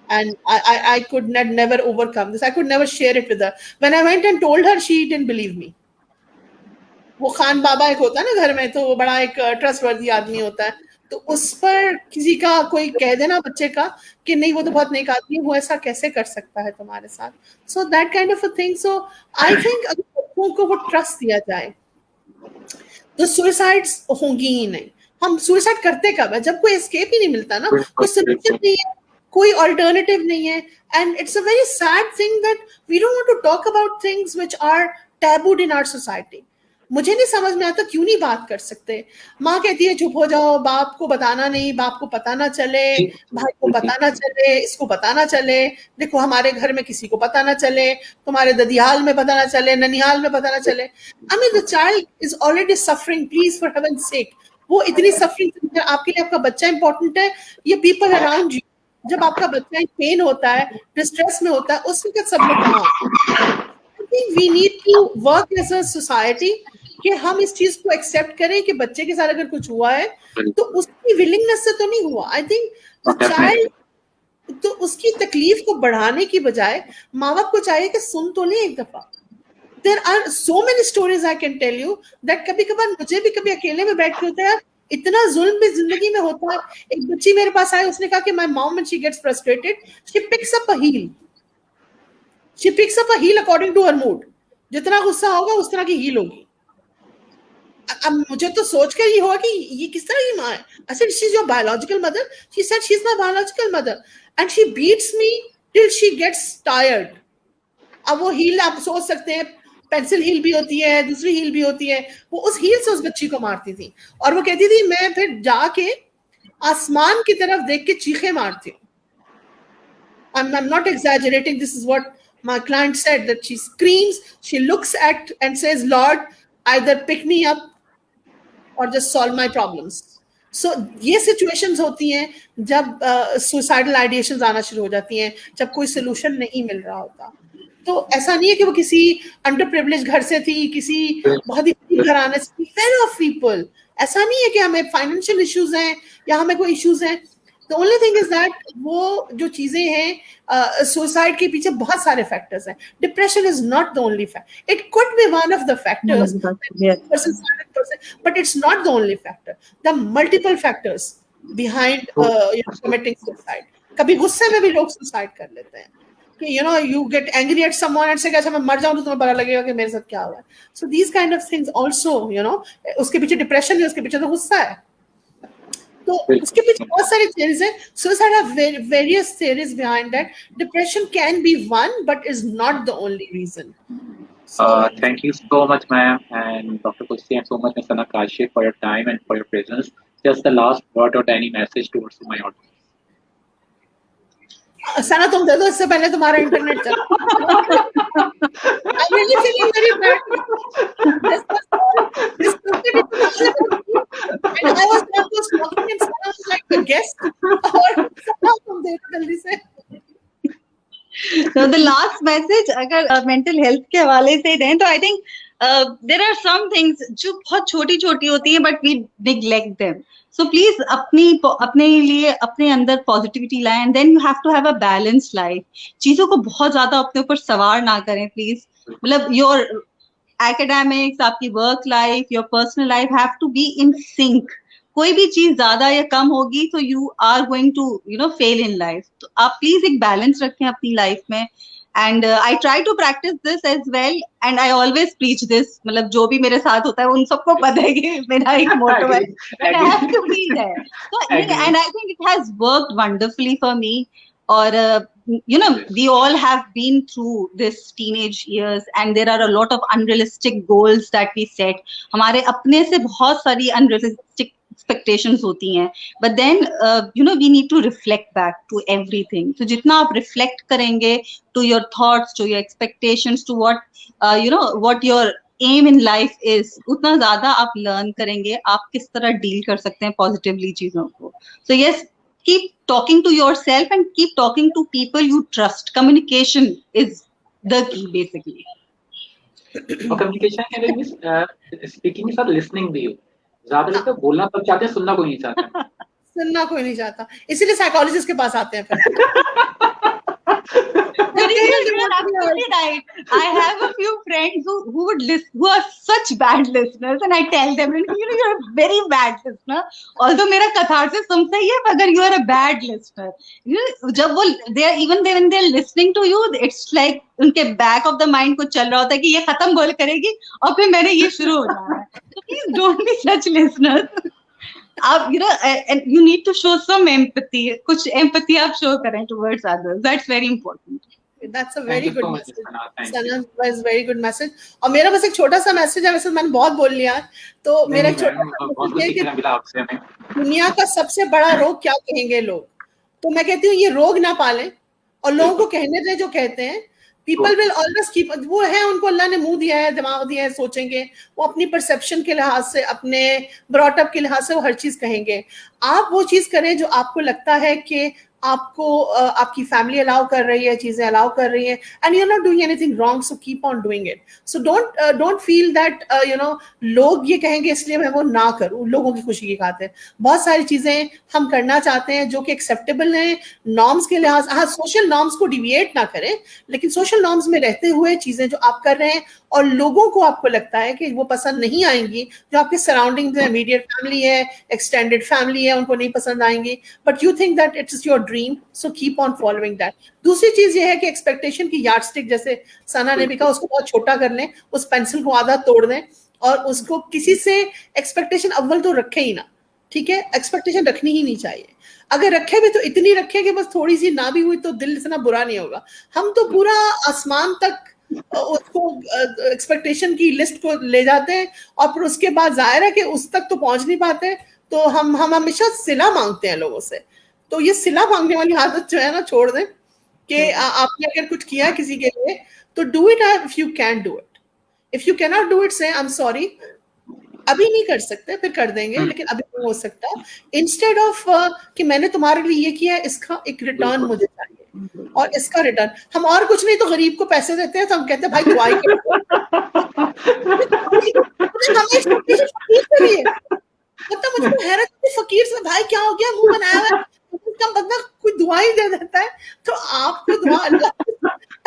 And I could never overcome this. I could never share it with her. When I went and told her, she didn't believe me. वो खान बाबा एक होता है ना घर में, तो वो बड़ा एक ट्रस्टवर्दी आदमी होता है, तो उस पर किसी का कोई कह देना बच्चे का कि नहीं वो तो बहुत नेक आदमी है, वो ऐसा कैसे कर सकता है तुम्हारे साथ. So that kind of a thing. So I think अगर बच्चों को वो ट्रस्ट दिया जाए तो सुसाइड्स होंगी ही नहीं. हम सुसाइड करते कब है? जब कोई एस्केप ही नहीं मिलता ना, कोई सोल्यूशन नहीं है, कोई अल्टरनेटिव नहीं है. And it's a very sad thing that we don't want to talk about things which are tabooed in our society. मुझे नहीं समझ में आता क्यों नहीं बात कर सकते. माँ कहती है चुप हो जाओ, बाप को बताना नहीं, बाप को पता ना चले, भाई को पता ना चले, इसको पता ना चले, देखो हमारे घर में किसी को पता ना चले, तुम्हारे ददियाल में पता ना चले, ननिहाल में पता ना चले. I mean the child is already suffering. Please for heaven's sake, वो इतनी सफरिंग, आपके लिए आपका बच्चा इंपॉर्टेंट है, ये पीपल अराउंड यू. जब आपका बच्चा पेन होता है, डिस्ट्रेस में होता है, उस वक्त सब लोग कहाँ. We need to work as a society कि हम इस चीज को एक्सेप्ट करें कि बच्चे के साथ अगर कुछ हुआ है तो उसकी विलिंगनेस से तो नहीं हुआ. आई थिंक चाइल्ड तो उसकी तकलीफ को बढ़ाने की बजाय माँ बाप को चाहिए कि सुन तो ले एक दफा. There are so many stories I can tell you that कभी कभार मुझे भी कभी अकेले में बैठ के होता है, इतना जुल्म भी जिंदगी में होता है. एक बच्ची मेरे पास आई, उसने कहा कि my mom when she gets frustrated she picks up a heel. She picks up a heel according to her mood. जितना गुस्सा होगा उस तरह की हील होगी. अब मुझे तो सोचकर ये हुआ कि ये किस तरह की माँ है. I said, she's your biological mother. She said, she's my biological mother. And she beats me till she gets tired. अब वो हील आप सोच सकते हैं, पेंसिल हील भी होती है, दूसरी हील भी होती है. वो उस हील से उस बच्ची को मारती थी और वो कहती थी मैं फिर जाके आसमान की तरफ देख के चीखे मारती हूँ. I'm not exaggerating. This is what my client said, that she screams, she looks at and says, Lord, either pick me up or just solve my problems. So ये situations होती हैं जब suicidal ideations आना शुरू हो जाती हैं, जब कोई solution नहीं मिल रहा होता. तो ऐसा नहीं है कि वो किसी underprivileged घर से थी, किसी बहुत ही गरीब घराने से थी. Fair of people. ऐसा नहीं है कि हमें financial issues हैं या हमें कोई issues हैं. The only thing is that वो जो चीजें हैं, सुसाइड के पीछे बहुत सारे फैक्टर्स हैं. Depression is not the only factor. It could be one of the factors, but it's not the only factor. There are multiple factors behind committing suicide. कभी गुस्से में भी लोग सुसाइड कर लेते हैं कि you get angry at someone and say अच्छा मैं मर जाऊं तो तुम्हें पता लगेगा कि मेरे साथ क्या हुआ है. So these kind of things also, उसके पीछे डिप्रेशन है, उसके पीछे तो गुस्सा है. तो उसके पीछे बहुत सारी theories हैं. Suicide have various theories behind that. Depression can be one, but is not the only reason. Thank you so much, ma'am, and Dr. Kusi, and so much, Ms. Kashif, for your time and for your presence. Just the last word or any message towards my audience. सना तुम दे दो, इससे पहले तुम्हारा internet चला. I'm really feeling very bad. And I was not just talking and Sana was like a guest. और सना तुम दे दो जल्दी से. So the last message अगर mental health के हवाले से दें तो I think there are some things जो बहुत छोटी-छोटी होती हैं but we neglect them. So please अपने लिए अपने अंदर पॉजिटिविटी लाएं, and then you have to have a balanced life. चीजों को बहुत ज्यादा अपने ऊपर सवार ना करें प्लीज. मतलब your academics, आपकी work life, your personal life have to be in sync. कोई भी चीज ज्यादा या कम होगी तो you are going to fail in life. तो आप प्लीज एक बैलेंस रखें अपनी लाइफ में. And I try to practice this as well, and I always preach this. मतलब जो भी मेरे साथ होता है उन सबको पता है कि मेरा एक motto है, but I have to be there. So, and I think it has worked wonderfully for me. और you know, we all have been through this teenage years, and there are a lot of unrealistic goals that we set. हमारे अपने से बहुत सारी unrealistic expectations होती हैं, but then you know, we need to reflect back to everything. So जितना आप reflect करेंगे to your thoughts, to your expectations, to what you know, what your aim in life is, उतना ज़्यादा आप learn करेंगे आप किस तरह deal कर सकते हैं positively चीज़ों को. So yes, keep talking to yourself and keep talking to people you trust. Communication is the key, basically. और कम्युनिकेशन के लिए स्पीकिंग के साथ लिसनिंग भी हो. ज्यादा लोग तो बोलना सब चाहते हैं, सुनना कोई नहीं चाहता. सुनना कोई नहीं चाहता, इसीलिए साइकोलॉजिस्ट के पास आते हैं फिर. You're absolutely right. I have a few friends who are such bad listeners, and I tell them, you know, you're a very bad listener. Although मेरा catharsis तुमसे ही है, मगर you are a bad listener. You know, जब वो when they're listening to you, it's like उनके back of the mind कुछ चल रहा होता है कि ये खत्म बोल करेगी और फिर मैंने ये शुरू हो रहा है. So please don't be such listeners. आप, you know, and you need to show some empathy. कुछ empathy आप show करें towards others. That's very important. That's a very good message. Sana, was very good message. और मेरा बस एक छोटा सा मैसेज है, वैसे मैंने बहुत बोल लिया, तो मेरा एक छोटा सा मैसेज है कि दुनिया का सबसे बड़ा रोग क्या कहेंगे लोग, तो मैं कहती हूँ ये रोग ना पालें और लोगों को कहने दें जो कहते हैं. People will always keep, वो है, उनको अल्लाह ने मुंह दिया है, दिमाग दिया है, सोचेंगे, वो अपनी परसेप्शन के लिहाज से, अपने ब्रॉट अप के लिहाज से वो हर चीज कहेंगे. आप वो चीज करें जो आपको लगता है कि आपको आपकी फैमिली अलाउ कर रही है, चीजें अलाउ कर रही है, and you are not doing anything wrong, so keep on doing it. So don't feel that you know लोग ये कहेंगे इसलिए मैं वो ना करूं. लोगों की खुशी की खातिर बहुत सारी चीजें हम करना चाहते हैं जो कि एक्सेप्टेबल हैं नॉर्म्स के लिहाज. हाँ, सोशल नॉर्म्स को डिविएट ना करें, लेकिन सोशल नॉर्म्स में रहते हुए चीजें जो आप कर रहे हैं और लोगों को आपको लगता है कि वो पसंद नहीं आएंगी, जो आपके सराउंडिंग में इमीडिएट फैमिली है, एक्सटेंडेड फैमिली है, उनको नहीं पसंद आएंगी, but you think that it is your dream, so keep on following that. दूसरी चीज ये है कि एक्सपेक्टेशन की यार्डस्टिक, जैसे सना ने भी कहा, उसको बहुत छोटा कर लें, उस पेंसिल को आधा तोड़ दें और उसको किसी से एक्सपेक्टेशन अव्वल तो रखे ही ना. ठीक है, एक्सपेक्टेशन रखनी ही नहीं चाहिए. अगर रखे भी तो इतनी रखे कि बस थोड़ी सी ना भी हुई तो दिल इतना बुरा नहीं होगा. हम तो पूरा आसमान तक उसको एक्सपेक्टेशन की लिस्ट को ले जाते हैं और फिर उसके बाद जाहिर है कि उस तक तो पहुंच नहीं पाते, तो हम हमेशा सिला मांगते हैं लोगों से. तो ये सिला मांगने वाली आदत जो है ना, छोड़ दें कि आपने अगर कुछ किया किसी के लिए तो do it if you can do it. If you can not do it, से आई एम सॉरी, अभी नहीं कर सकते, फिर कर देंगे, लेकिन अभी नहीं हो सकता. इंस्टेड ऑफ कि मैंने तुम्हारे लिए ये किया, इसका एक रिटर्न मुझे चाहिए, और इसका रिटर्न हम और कुछ नहीं तो गरीब को पैसे देते हैं, तो हम कहते हैं भाई दुआई मतलब मुझको हैरत, फकीर से भाई क्या हो गया, मुंह बनाया हुआ है, बंदा कोई दुआ ही दे देता है, तो आपको दुआ अल्लाह.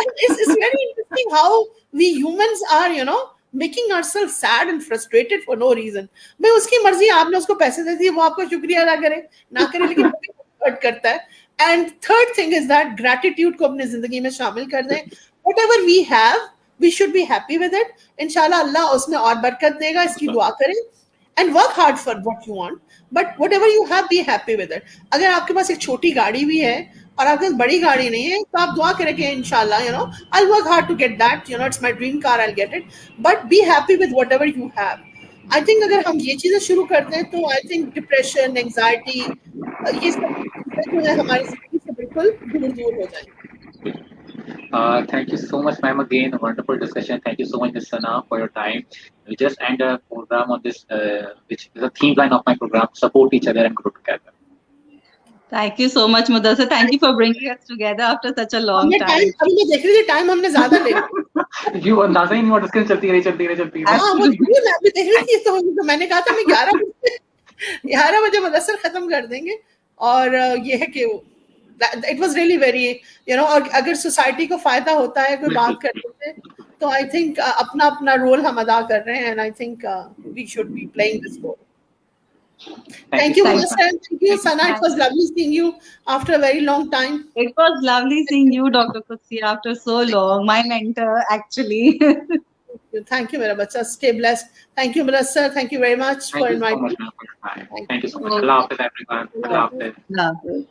It's very interesting how we humans are, you know, making ourselves sad and frustrated for no reason. भाई उसकी मर्जी, आपने उसको पैसे दे दिए, वो आपका शुक्रिया अदा करे ना करे, लेकिन हर्ट करता है. And third thing is that gratitude को अपनी जिंदगी में शामिल कर दें. Whatever we have, we should be happy with it. इंशाल्लाह अल्लाह उसमें और बरकत देगा, इसकी दुआ करें. And work hard for what you want, but whatever you have, be happy with it. अगर आपके पास एक छोटी गाड़ी भी है और आपके पास बड़ी गाड़ी नहीं है, तो आप दुआ करें कि इंशाल्लाह, you know, I'll work hard to get that. You know, it's my dream car, I'll get it. But be happy with whatever you have. I think अगर हम ये चीजें शुरू करते हैं तो I think depression, anxiety, ये सब जो है हमारी जिंदगी से बिल्कुल दूर हो जाएंगे. Thank you so much, ma'am. Again, a wonderful discussion. Thank you so much, Ms. Sana, for your time. We just end a program on this, which is a theme line of my program: support each other and grow together. Thank you so much, Mudassir. Thank you for bringing us together after such a long time. अभी मैं देख रही थी time हमने ज्यादा ले लिया. You अंदाजा ही नहीं हुआ, डिस्कशन चलती रही. हाँ, वो मैं भी देख रही थी, तो मैंने कहा था मैं 11 बजे मुदस्सिर खत्म कर देंगे. और ये है कि it was really very, you know, और अगर सोसाइटी को फायदा होता है कोई बात करने से, तो आई थिंक अपना अपना रोल हम अदा कर रहे हैं, and I think we should be playing this role. Thank you, Mudassir. Thank you, Sana. It was lovely seeing you after a very long time. It was lovely seeing you, Dr. Qudsi, after so long. My mentor, actually. Thank you, mera bacha. Stay blessed. Thank you, Mudassir. Thank you very much for inviting me. Thank you so much. Allah Hafiz, everyone. Allah Hafiz. Allah Hafiz.